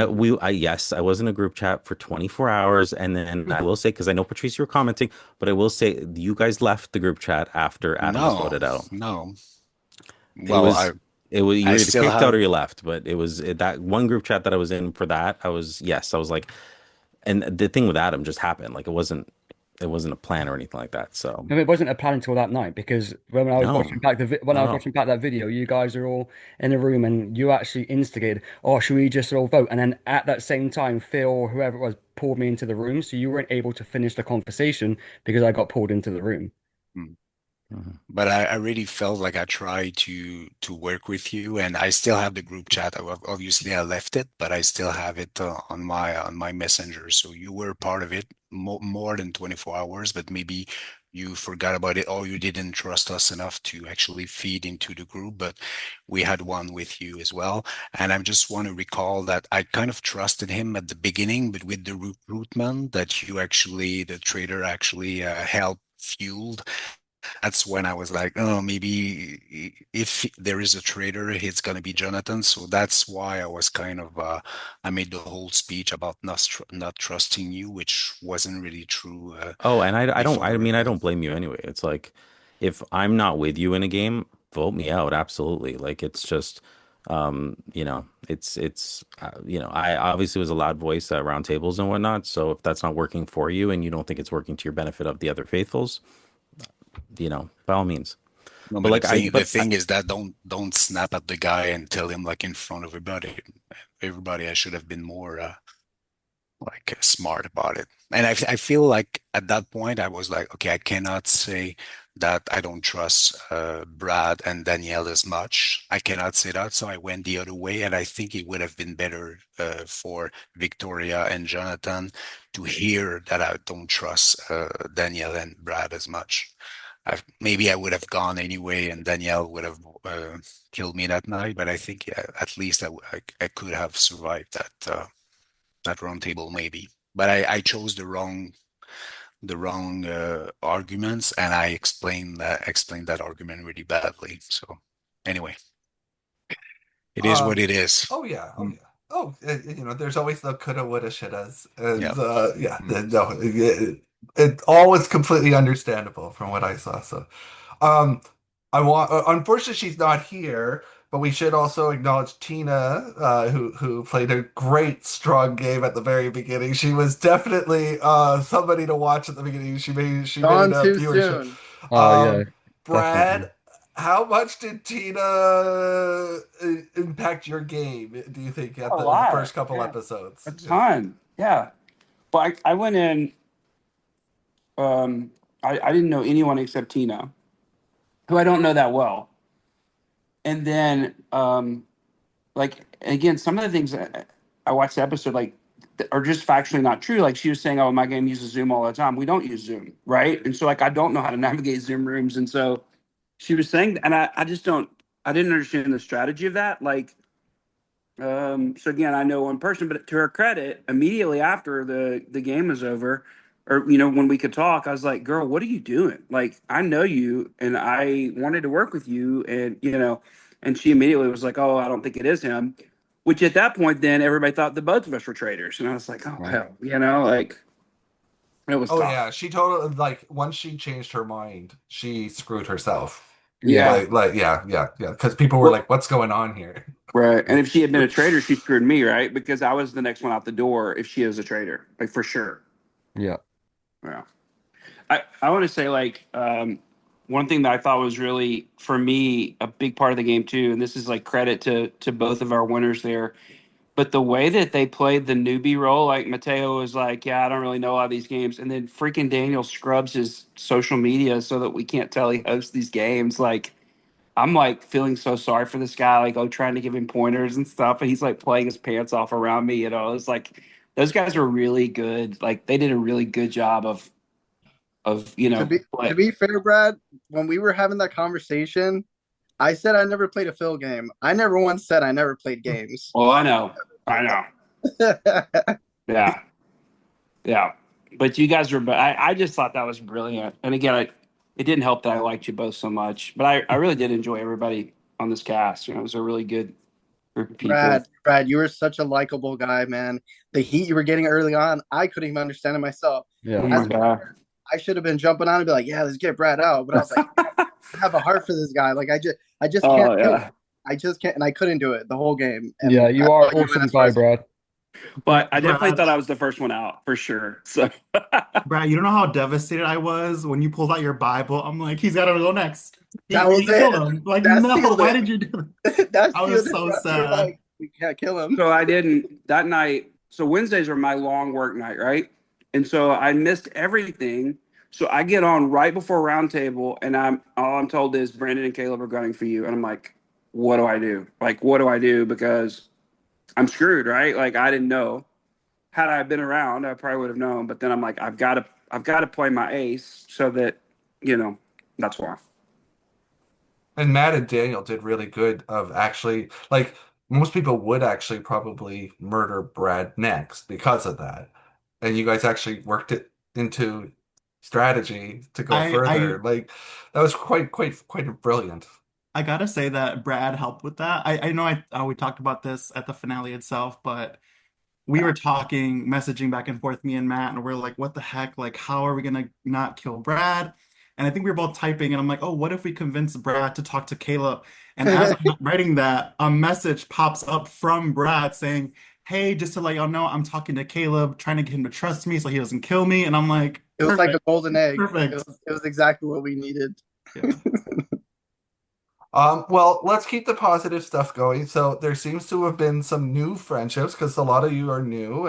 yes, I was in a group chat for 24 hours, and then I will say, because I know Patrice, you were commenting, but I will say you guys left the group chat after Adam was No, voted out. no. It Well, was it was you I were either still kicked out or have. you left, but that one group chat that I was in for that. I was like, and the thing with Adam just happened. Like it wasn't a plan or anything like that. So No, it wasn't a plan until that night because when I was no, watching back when I no, was no. watching back that video, you guys are all in a room and you actually instigated, oh, should we just all vote? And then at that same time, Phil or whoever it was pulled me into the room, so you weren't able to finish the conversation because I got pulled into the room. Mm. Mhm. But I really felt like I tried to work with you, and I still have the group chat. Obviously, I left it, but I still have it on my messenger. So you were part of it more than 24 hours, but maybe you forgot about it or you didn't trust us enough to actually feed into the group. But we had one with you as well, and I just want to recall that I kind of trusted him at the beginning, but with the recruitment that the trader actually helped fueled, that's when I was like, oh, maybe if there is a traitor, it's gonna be Jonathan. So that's why I was kind of I made the whole speech about not trusting you, which wasn't really true Oh, and I don't, before the I mean, I reveal. don't blame you anyway. It's like, if I'm not with you in a game, vote me out. Absolutely. Like, it's just, I obviously was a loud voice at round tables and whatnot. So if that's not working for you and you don't think it's working to your benefit of the other faithfuls, by all means. No, But but like, the thing is that don't snap at the guy and tell him like in front of everybody. Everybody, I should have been more smart about it. And I feel like at that point I was like, okay, I cannot say that I don't trust Brad and Danielle as much. I cannot say that, so I went the other way, and I think it would have been better for Victoria and Jonathan to hear that I don't trust Danielle and Brad as much. Maybe I would have gone anyway, and Danielle would have killed me that night. But I think at least I could have survived that round table maybe. But I chose the wrong arguments, and I explained that argument really badly. So anyway, it is what Um, it is. oh yeah, oh Mm. yeah. Oh, there's always the coulda, woulda, shouldas, and Yeah. yeah, Mm. no, it all was completely understandable from what I saw. So, um, unfortunately, she's not here, but we should also acknowledge Tina, who played a great, strong game at the very beginning. She was definitely somebody to watch at the beginning. She made Gone a too viewership. soon. Oh yeah, Um, definitely. Brad, how much did Tina impact your game, do you think, at A the lot. first couple Yeah. episodes? A ton. Yeah. But I went in, I didn't know anyone except Tina, who I don't know that well. And then, like, again, some of the things that I watched the episode, like, are just factually not true. Like, she was saying, oh, my game uses Zoom all the time. We don't use Zoom, right? And so, like, I don't know how to navigate Zoom rooms. And so she was saying, and I just don't, I didn't understand the strategy of that. Like, so again, I know one person, but to her credit, immediately after the game was over, or when we could talk, I was like, "Girl, what are you doing? Like, I know you, and I wanted to work with you, and And she immediately was like, "Oh, I don't think it is him," which at that point, then everybody thought the both of us were traitors, and I was like, "Oh Right. hell," like. It was Oh tough. yeah, she totally like once she changed her mind, she screwed herself. Yeah. Yeah, because people were like, "What's going on here?" Right. And if she had been a traitor, she screwed me, right? Because I was the next one out the door if she was a traitor, like for sure. Yeah. Yeah. I want to say like one thing that I thought was really for me a big part of the game too, and this is like credit to both of our winners there. But the way that they played the newbie role, like Mateo was like, "Yeah, I don't really know a lot of these games," and then freaking Daniel scrubs his social media so that we can't tell he hosts these games. Like, I'm like feeling so sorry for this guy, like trying to give him pointers and stuff, and he's like playing his pants off around me. It's like those guys were really good. Like they did a really good job of To be fair, Brad, when we were having that conversation, I said I never played a Phil game. I never once said I never played games. Oh, I know. Yeah. But you guys were. I just thought that was brilliant. And again, it didn't help that I liked you both so much, but I really did enjoy everybody on this cast. It was a really good group of people. Brad, you were such a likable guy, man. The heat you were getting early on, I couldn't even understand it myself. Yeah. Oh my God. I should have been jumping on and be like, "Yeah, let's get Brad out." But I was like, I have a heart for this guy. Like I just can't kill him. I just can't, and I couldn't do it the whole game. And yeah, you are an awesome guy, Brad. But I definitely thought I was the first one out for sure. So, Brad, you don't know how devastated I was when you pulled out your Bible. I'm like, he's got to go next. That was kill it. him. Like, That no, sealed why it. did you do that? I was so sad. Like, we can't kill him. So I didn't that night. So Wednesdays are my long work night, right? And so I missed everything. So I get on right before roundtable, and all I'm told is Brandon and Caleb are gunning for you, and I'm like, what do I do? Like, what do I do? Because I'm screwed, right? Like I didn't know. Had I been around, I probably would have known. But then I'm like, I've got to play my ace so that that's why. And Matt and Daniel did really good of actually like most people would actually probably murder Brad next because of that. And you guys actually worked it into strategy to go further. Like that was quite brilliant. I gotta say that Brad helped with that. I know we talked about this at the finale itself, but we were talking, messaging back and forth, me and Matt, and we're like, what the heck? Like, how are we gonna not kill Brad? And I think we were both typing, and I'm like, oh, what if we convince Brad to talk to Caleb? And as I'm writing that, a message pops up from Brad saying, hey, just to let y'all know, I'm talking to Caleb, trying to get him to trust me so he doesn't kill me. And I'm like, it was like a golden egg. Perfect. It was exactly what we needed. Yeah. Well, let's keep the positive stuff going. So there seems to have been some new friendships because a lot of you are new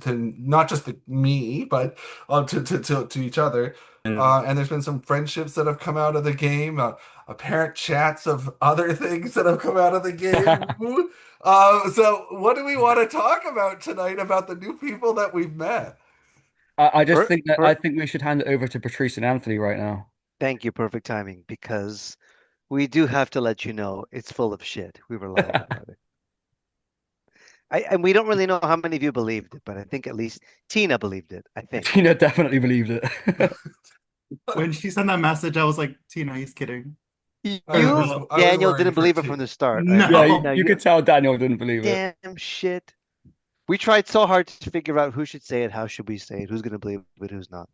to not just me, but to each other. And there's been some friendships that have come out of the game, apparent chats of other things that have come out of the game. So what do we want to talk about tonight about the new people that we've met? I think we should hand it over to Patrice and Anthony right now. Thank you. Perfect timing, because we do have to let you know it's full of shit. We were lying about it. And we don't really know how many of you believed it, but I think at least Tina believed it. I think Tina definitely believed it. When she sent that message, I was like, Tina, he's kidding. Daniel didn't believe it from the start. No. Right? Yeah, you could tell Daniel didn't believe it. Damn shit. We tried so hard to figure out who should say it, how should we say it, who's going to believe it, who's not.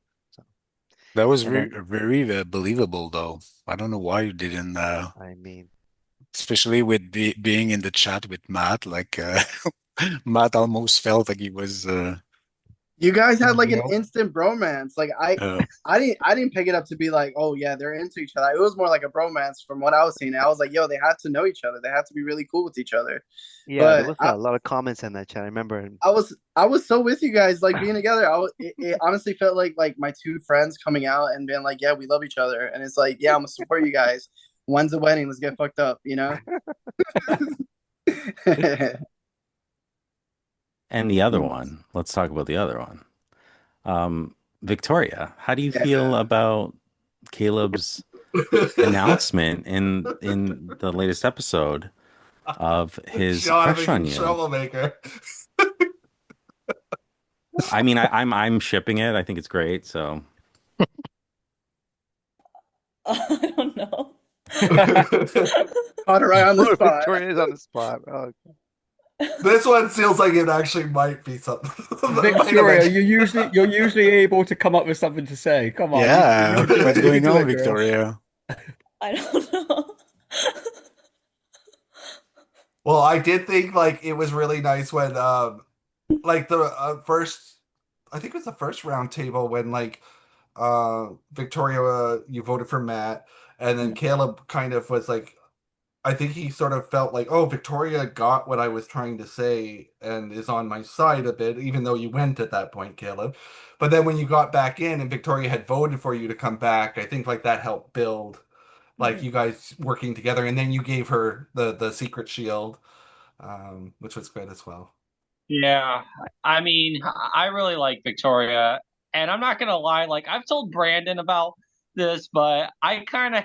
That was very believable, though. I don't know why you didn't. I mean, especially with being in the chat with Matt, like Matt almost felt like he was. You guys had like an instant bromance. Like I didn't pick it up to be like, oh yeah, they're into each other. It was more like a bromance from what I was seeing. I was like, yo, they have to know each other. They have to be really cool with each other. Yeah, but there was a lot of comments in that chat. I remember. I was so with you guys, like being together. It honestly felt like my two friends coming out and being like, yeah, we love each other, and it's like, yeah, I'm gonna support you guys. When's the wedding? Let's get fucked up, you know. And the other one, let's talk about the other one. Victoria, how do you feel about Caleb's announcement in the latest episode of his crush on you? Troublemaker. I mean, I'm shipping it. I think it's great. So I don't know. Caught her right on the spot. Victoria's on the spot. Oh. This one feels like it actually might be something. Victoria, you're usually able to come up with something to say. Come on, Yeah, you what's do going on, it, girl. Victoria? I don't know. Well, I did think like it was really nice when like the first, I think it was the first round table when like Victoria, you voted for Matt, and then Caleb kind of was like, I think he sort of felt like, oh, Victoria got what I was trying to say and is on my side a bit, even though you went at that point, Caleb. But then when you got back in and Victoria had voted for you to come back, I think like that helped build like you guys working together, and then you gave her the secret shield, which was good as well. Yeah, I mean, I really like Victoria, and I'm not gonna lie, like I've told Brandon about this, but I'm kind of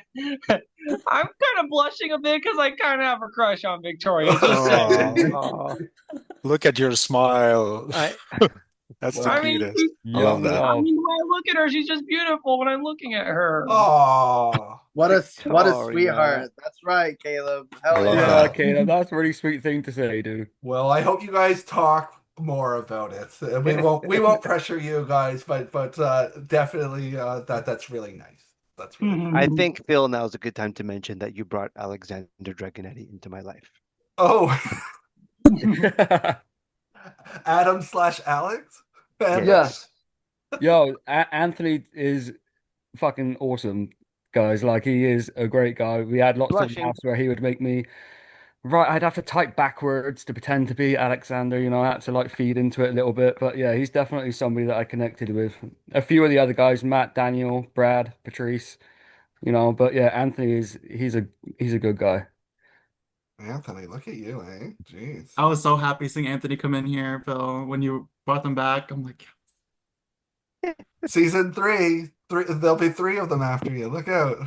blushing a bit because I kind of have a crush on Victoria. Just saying. Oh, look at your smile. That's the I mean, cutest. I love that. I mean, when I look at her, she's just beautiful when I'm looking at her. Oh, what a Sorry, sweetheart. Matt. That's right, Caleb. I Hell love yeah. Yeah, that. Caleb, that's a really sweet thing to say, dude. Well, I hope you guys talk more about it. We won't pressure you guys, but definitely that's really nice. That's really I think, Phil, now is a good time to mention that you brought Alexander Dragonetti into my life. Oh, Adam/Alex? Yes. Yo, Anthony is fucking awesome, guys. Like, he is a great guy. We had lots of Blushing. laughs where he would make me, right, I'd have to type backwards to pretend to be Alexander, you know, I had to like feed into it a little bit. But yeah, he's definitely somebody that I connected with. A few of the other guys, Matt, Daniel, Brad, Patrice, you know, but yeah, Anthony he's a good guy. Anthony, look at you, eh? Jeez. I was so happy seeing Anthony come in here, Phil. When you brought them back, I'm like, Season three, there'll be 3 of them after you. Look out.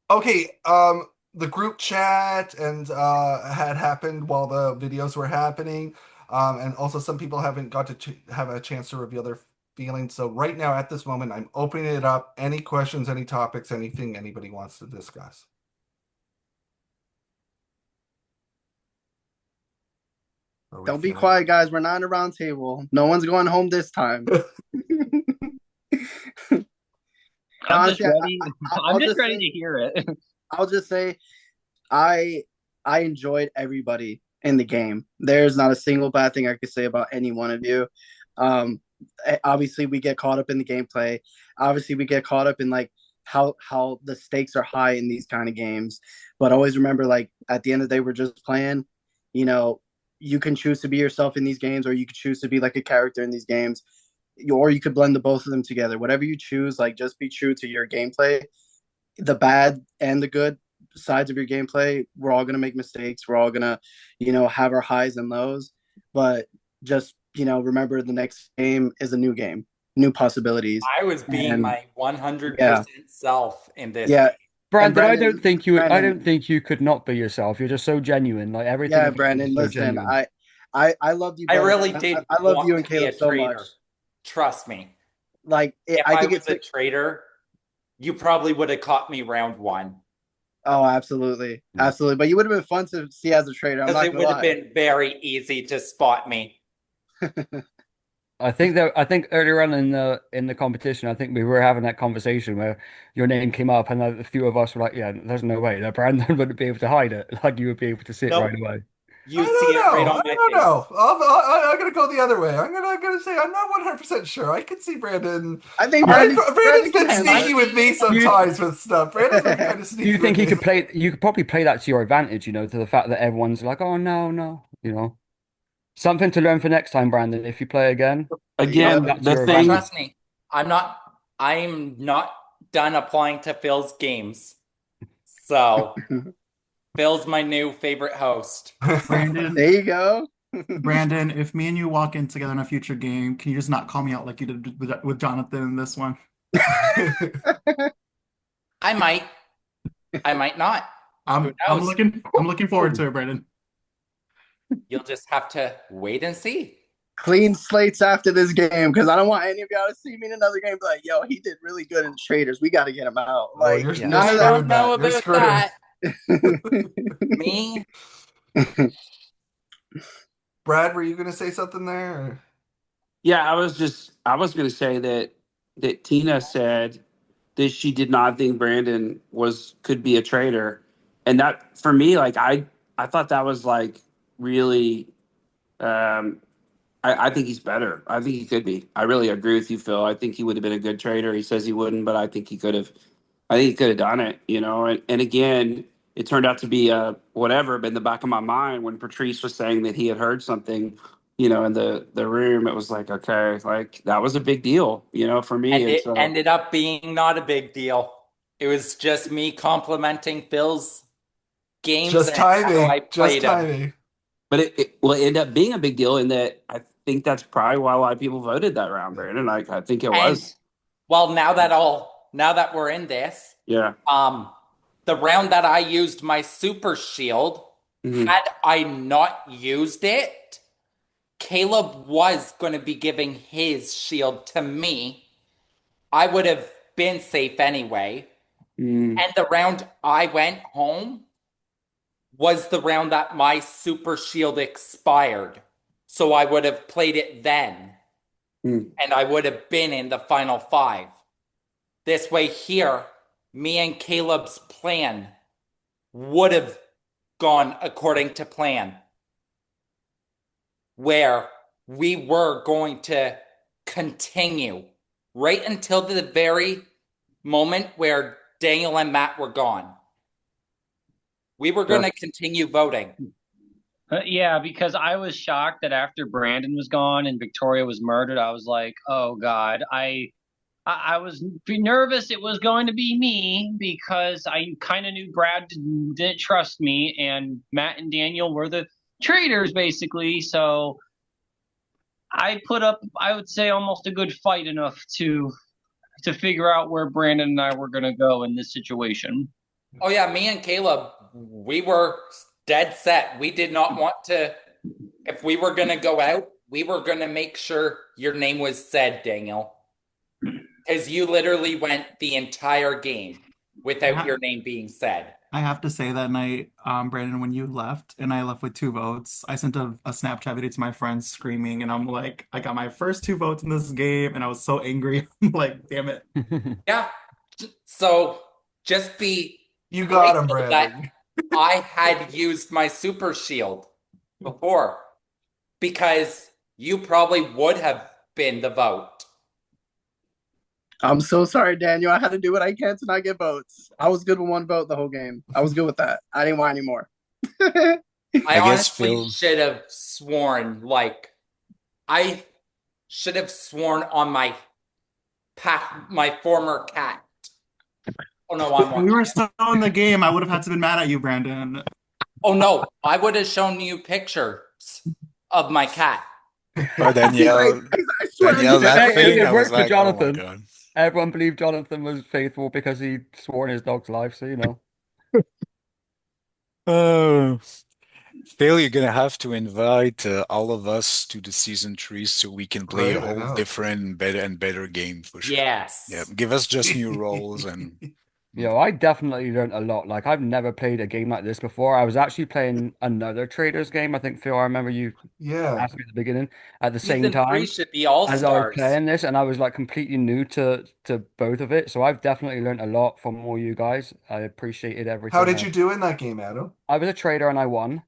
Okay, the group chat and had happened while the videos were happening. And also some people haven't got to have a chance to reveal their feelings. So right now at this moment, I'm opening it up. Any questions, any topics, anything anybody wants to discuss. Don't be quiet, guys. We're not in a round table. No one's going home this time. I'm just Honestly, ready. I'll I'm just just ready say- to hear it. I'll just say I enjoyed everybody in the game. There's not a single bad thing I could say about any one of you. Obviously we get caught up in the gameplay. Obviously we get caught up in like how the stakes are high in these kind of games. But always remember, like, at the end of the day, we're just playing. You know, you can choose to be yourself in these games, or you could choose to be like a character in these games, or you could blend the both of them together. Whatever you choose, like, just be true to your gameplay. The bad and the good sides of your gameplay, we're all gonna make mistakes. We're all gonna, have our highs and lows. But just, remember, the next game is a new game, new possibilities. I was being And- my 100% Yeah. self in this. Yeah. Brandon, I Brandon- don't think you Brandon- could not be yourself. You're just so genuine. Like everything. Yeah, about you Brandon, is so listen, genuine. I loved you. I brother. really did. I love want you and to be Caleb a so traitor. much. Trust me. Like, If I I think was it's a traitor, you probably would have caught me round 1. Oh, absolutely, absolutely. But you would have been fun to see as a trader. I'm Because not it gonna would have lie. been very easy to spot me. I think earlier on in the competition, I think we were having that conversation where your name came up, and a few of us were like, "Yeah, there's no way that Brandon wouldn't be able to hide it. Like you would be able to see it Nope. right away." You'd I see don't it know. right on I my don't face. know. I'm gonna go the other way. I'm gonna say I'm not 100% sure. I could see Brandon. I think Brandon's Brandon been can sneaky with me sometimes with stuff. Brandon's been kind of Do sneaky. you think with he me. could play? You could probably play that to your advantage, to the fact that everyone's like, "Oh no," Something to learn for next time, Brandon. If you play again, again, that's the your thing. advantage. Trust me, I'm not done applying to Phil's games. So Phil's my new favorite host. Brandon, There you go. Brandon, if me and you walk in together in a future game, can you just not call me out like you did with Jonathan in this one? I might not. Who I'm knows? looking forward to it, Brandon. You'll just have to wait and see. Clean slates after this game, because I don't want any of y'all to see me in another game. Like, yo, he did really good in the traders. We got to get him out. Like, you're none of I that. don't know Matt. You're about screwed. that. Me? Brad, were you going to say something there? Or? Yeah, I was going to say that Tina said that she did not think Brandon could be a traitor, and that for me, like I thought that was like really. I think he's better. I think he could be. I really agree with you, Phil. I think he would have been a good trader. He says he wouldn't, but I think he could have. I think he could have done it, you know. And again, it turned out to be whatever. But in the back of my mind, when Patrice was saying that he had heard something, you know, in the room, it was like, okay, like that was a big deal, you know, for me. And And it so, ended up being not a big deal. It was just me complimenting Phil's games Just and how I timing. Just played him. timing. but it will end up being a big deal in that I think that's probably why a lot of people voted that round, Brandon. Like I think it And was. well, now that we're in this, Yeah. the round that I used my super shield, had I not used it, Caleb was going to be giving his shield to me. I would have been safe anyway. And the round I went home was the round that my super shield expired. So I would have played it then. And I would have been in the final 5. This way here, me and Caleb's plan would have gone according to plan, where we were going to continue right until the very moment where Daniel and Matt were gone. We were going to continue voting. Yeah, because I was shocked that after Brandon was gone and Victoria was murdered, I was like, oh God, I was nervous it was going to be me because I kind of knew Brad didn't trust me, and Matt and Daniel were the traitors basically. So I put up, I would say, almost a good fight enough to figure out where Brandon and I were going to go in this situation. Oh yeah, me and Caleb, we were dead set. We did not want to, if we were going to go out, we were going to make sure your name was said, Daniel. Because you literally went the entire game without your name being said. I have to say that night, Brandon, when you left and I left with 2 votes, I sent a Snapchat video to my friends screaming, and I'm like, I got my first 2 votes in this game, and I was so angry. I'm like, damn it. Yeah. So just be You got him, grateful Brandon. that I had used my super shield before, because you probably would have been the vote. I'm so sorry, Daniel. I had to do what I can to not get votes. I was good with 1 vote the whole game. I was good with that. I didn't want any more. I guess honestly Phil- should have sworn, like, I should have sworn on my former cat. Oh no, I'm If we were watching. still in the game, I would have had to been mad at you, Brandon. Oh no, I would have shown you pictures of my cat. Oh, Danielle, Danielle, that thing, It I worked was for like, oh my Jonathan. God. Everyone believed Jonathan was faithful because he swore in his dog's life, so you know. Oh, Phil, you're gonna have to invite all of us to the season 3 so we can play a Right, I whole know. different, better game for sure. Yes. Yeah, give us just new roles and Yo, I definitely learned a lot. Like, I've never played a game like this before. I was actually playing another Traders game. I think, Phil, I remember you Yeah. asked me at the beginning at the same Season 3 time should be all as I was stars. playing this, and I was like completely new to both of it. So I've definitely learned a lot from all you guys. I appreciated everything. How did you do in that game, Adam? I was a trader and I won.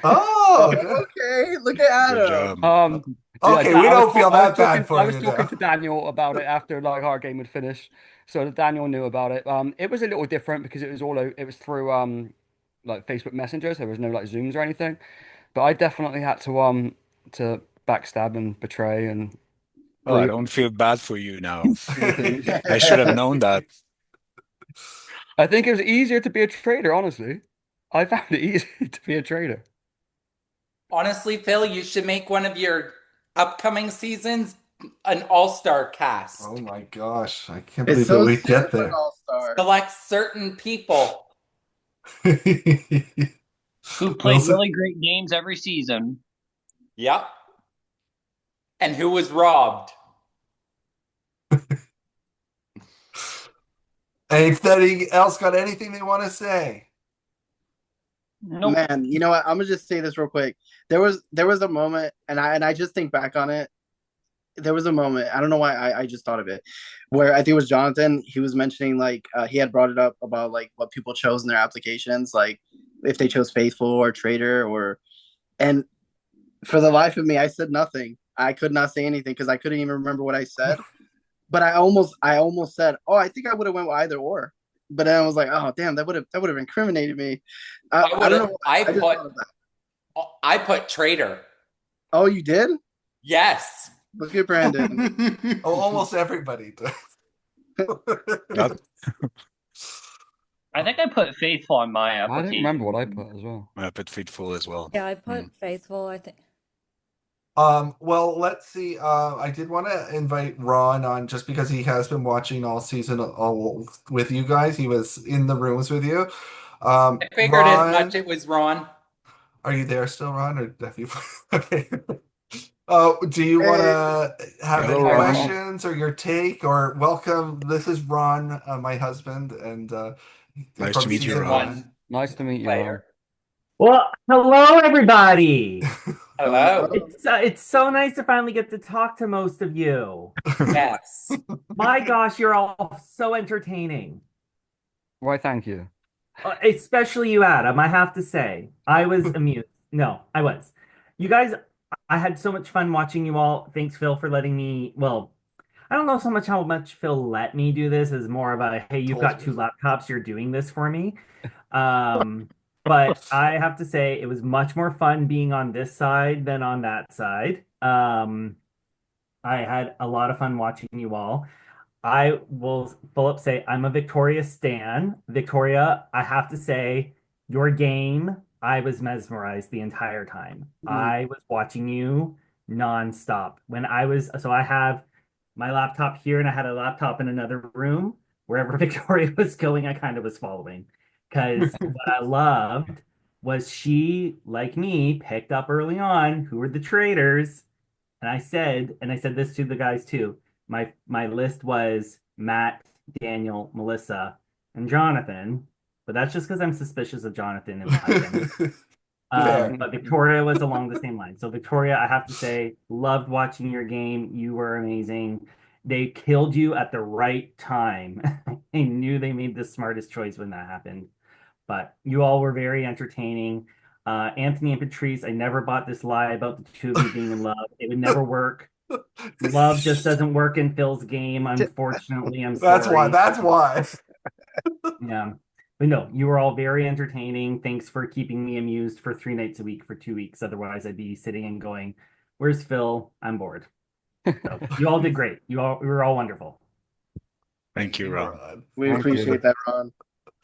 Oh, good. Okay, look at good Adam. job. Okay, we don't feel that bad for I was you talking now. to Daniel about it after like our game had finished, so Daniel knew about it. It was a little different because it was through like Facebook Messenger, so there was no like Zooms or anything. But I definitely had to backstab and betray and Oh, I don't feel bad for you now. things. I should have known that. I think it was easier to be a trader, honestly. I found it easy to be a trader. Honestly, Phil, you should make one of your upcoming seasons an all-star cast. Oh my gosh, I can't It's believe so that we soon get for an there. all-star. Select certain people. Who played Wilson? really great games every season. Yep. And who was robbed? Anybody else got anything they want to say? Nope. Man, you know what? I'm gonna just say this real quick. There was a moment, and I just think back on it. There was a moment. I don't know why I just thought of it, where I think it was Jonathan. He was mentioning like he had brought it up about like what people chose in their applications, like if they chose faithful or trader or, and for the life of me, I said nothing. I could not say anything because I couldn't even remember what I said. But I almost said, "Oh, I think I would have went with either or." But then I was like, "Oh, damn, that would have incriminated me." I don't know. I just thought of that. I put trader. Oh, you did? Yes. Look at Brandon. Oh, almost everybody does. I think I put faithful on my I don't application. remember what I put as well. I put faithful as well. Yeah, I put faithful, I think. Well, let's see. I did want to invite Ron on just because he has been watching all season all with you guys. He was in the rooms with you. I figured as much. It was Ron. Are you there still, Ron, or have you? Okay. Do you want to have any Hello, Ron. questions or your take or welcome? This is Ron, my husband, and Nice from to meet you, season Ron. one. Nice to meet you, Ron. Well, hello everybody. Hello. It's so nice to finally get to talk to most of you. Yes. My gosh, you're all so entertaining. Why, thank you. Especially you, Adam. I have to say, I was amused. No, I was. You guys, I had so much fun watching you all. Thanks, Phil, for letting me. Well, I don't know so much how much Phil let me do this is more of a, hey, you've got two laptops, you're doing this for me. But I have to say it was much more fun being on this side than on that side. I had a lot of fun watching you all. I will full up say I'm a Victoria stan. Victoria, I have to say, your game, I was mesmerized the entire time. I was watching you nonstop. So I have my laptop here and I had a laptop in another room. Wherever Victoria was going, I kind of was following. Because what I loved was she, like me, picked up early on who were the traders. And I said this to the guys too. My list was Matt, Daniel, Melissa, and Jonathan. But that's just because I'm suspicious of Jonathan in my opinion. But Victoria was along the same line. So Victoria, I have to say, loved watching your game. You were amazing. They killed you at the right time. I knew they made the smartest choice when that happened. But you all were very entertaining. Anthony and Patrice, I never bought this lie about the two of you being in love. It would never work. Love just doesn't work in Phil's game, unfortunately. I'm sorry. That's why. Yeah. But no, you were all very entertaining. Thanks for keeping me amused for 3 nights a week for 2 weeks. Otherwise, I'd be sitting and going, "Where's Phil? I'm bored." So you all did great. You were all wonderful. Thank you, Ron. We appreciate that, Ron.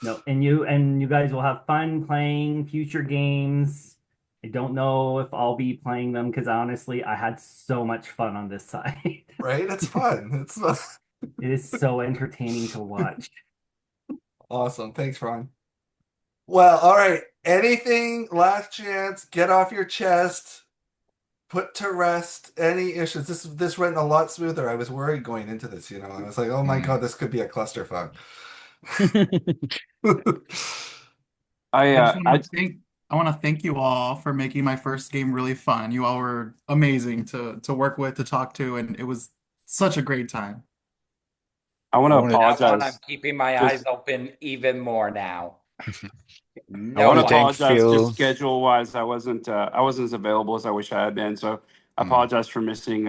No, and you guys will have fun playing future games. I don't know if I'll be playing them because honestly, I had so much fun on this side. Right? It's fun. It's fun. It is so entertaining to watch. Awesome. Thanks, Ron. Well, all right. Anything, last chance, get off your chest, put to rest any issues. This went a lot smoother. I was worried going into this, I was like, oh my God, this could be a clusterfuck. I want to thank you all for making my first game really fun. You all were amazing to work with, to talk to, and it was such a great time. I want to apologize. I'm keeping my eyes open even more now. I want to apologize. Just schedule wise, I wasn't as available as I wish I had been. So I apologize for missing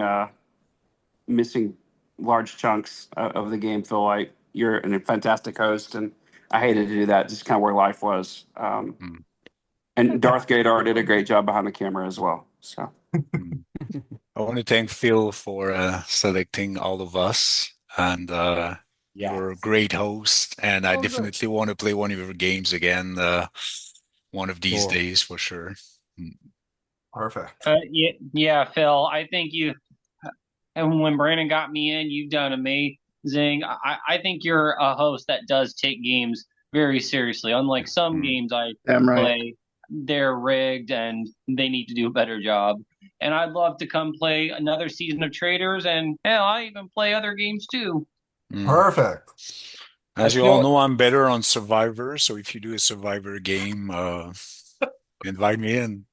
large chunks of the game. Phil, you're a fantastic host, and I hated to do that. Just kind of where life was. And Darth Gator did a great job behind the camera as well. So I want to thank Phil for selecting all of us, and you're a great host. And I definitely want to play one of your games again one of these days for sure. Perfect. Yeah, Phil. I think and when Brandon got me in, you've done amazing. I think you're a host that does take games very seriously. Unlike some games I play, they're rigged and they need to do a better job. And I'd love to come play another season of Traders, and hell, I even play other games too. Perfect. As you all know, I'm better on Survivor. So if you do a Survivor game, Invite me in.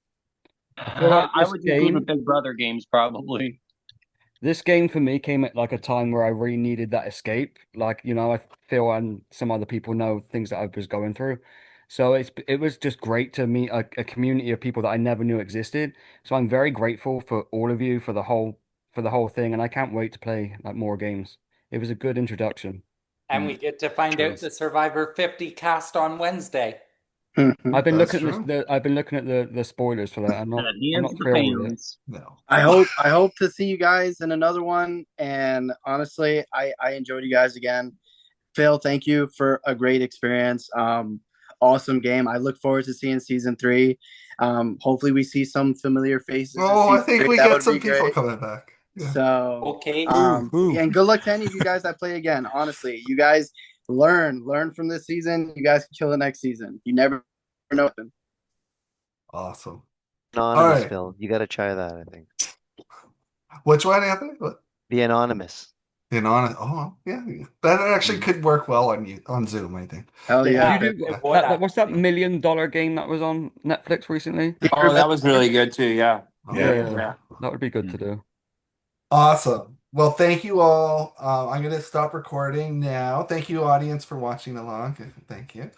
I feel like I this would just leave game, it Big Brother games probably. this game for me came at like a time where I really needed that escape. Like, you know, I feel and some other people know things that I was going through. So it was just great to meet a community of people that I never knew existed. So I'm very grateful for all of you for the whole thing, and I can't wait to play like more games. It was a good introduction. And we get to find out the Survivor 50 cast on Wednesday. I've been That's looking at true. I've been looking at the spoilers for that. I'm not thrilled with it. No. I hope to see you guys in another one. And honestly, I enjoyed you guys again. Phil, thank you for a great experience. Awesome game. I look forward to seeing season 3. Hopefully we see some familiar faces. in Oh, I season think 3. we That get would some be people great. coming back. Yeah. So Okay. and good luck to any of you guys that play again. Honestly, you guys learn from this season. You guys can kill the next season. You never know. Awesome. Anonymous, right. Phil. You got to try that, I think. Which one, Anthony? What? The Anonymous. The Anonymous. Oh, yeah. That actually could work well on Zoom, I think. Hell yeah. Did you do what's that $1 million game that was on Netflix recently? Oh, that was really good too. Yeah. Yeah. That would be good to do. Awesome. Well, thank you all. I'm going to stop recording now. Thank you, audience, for watching along. Thank you.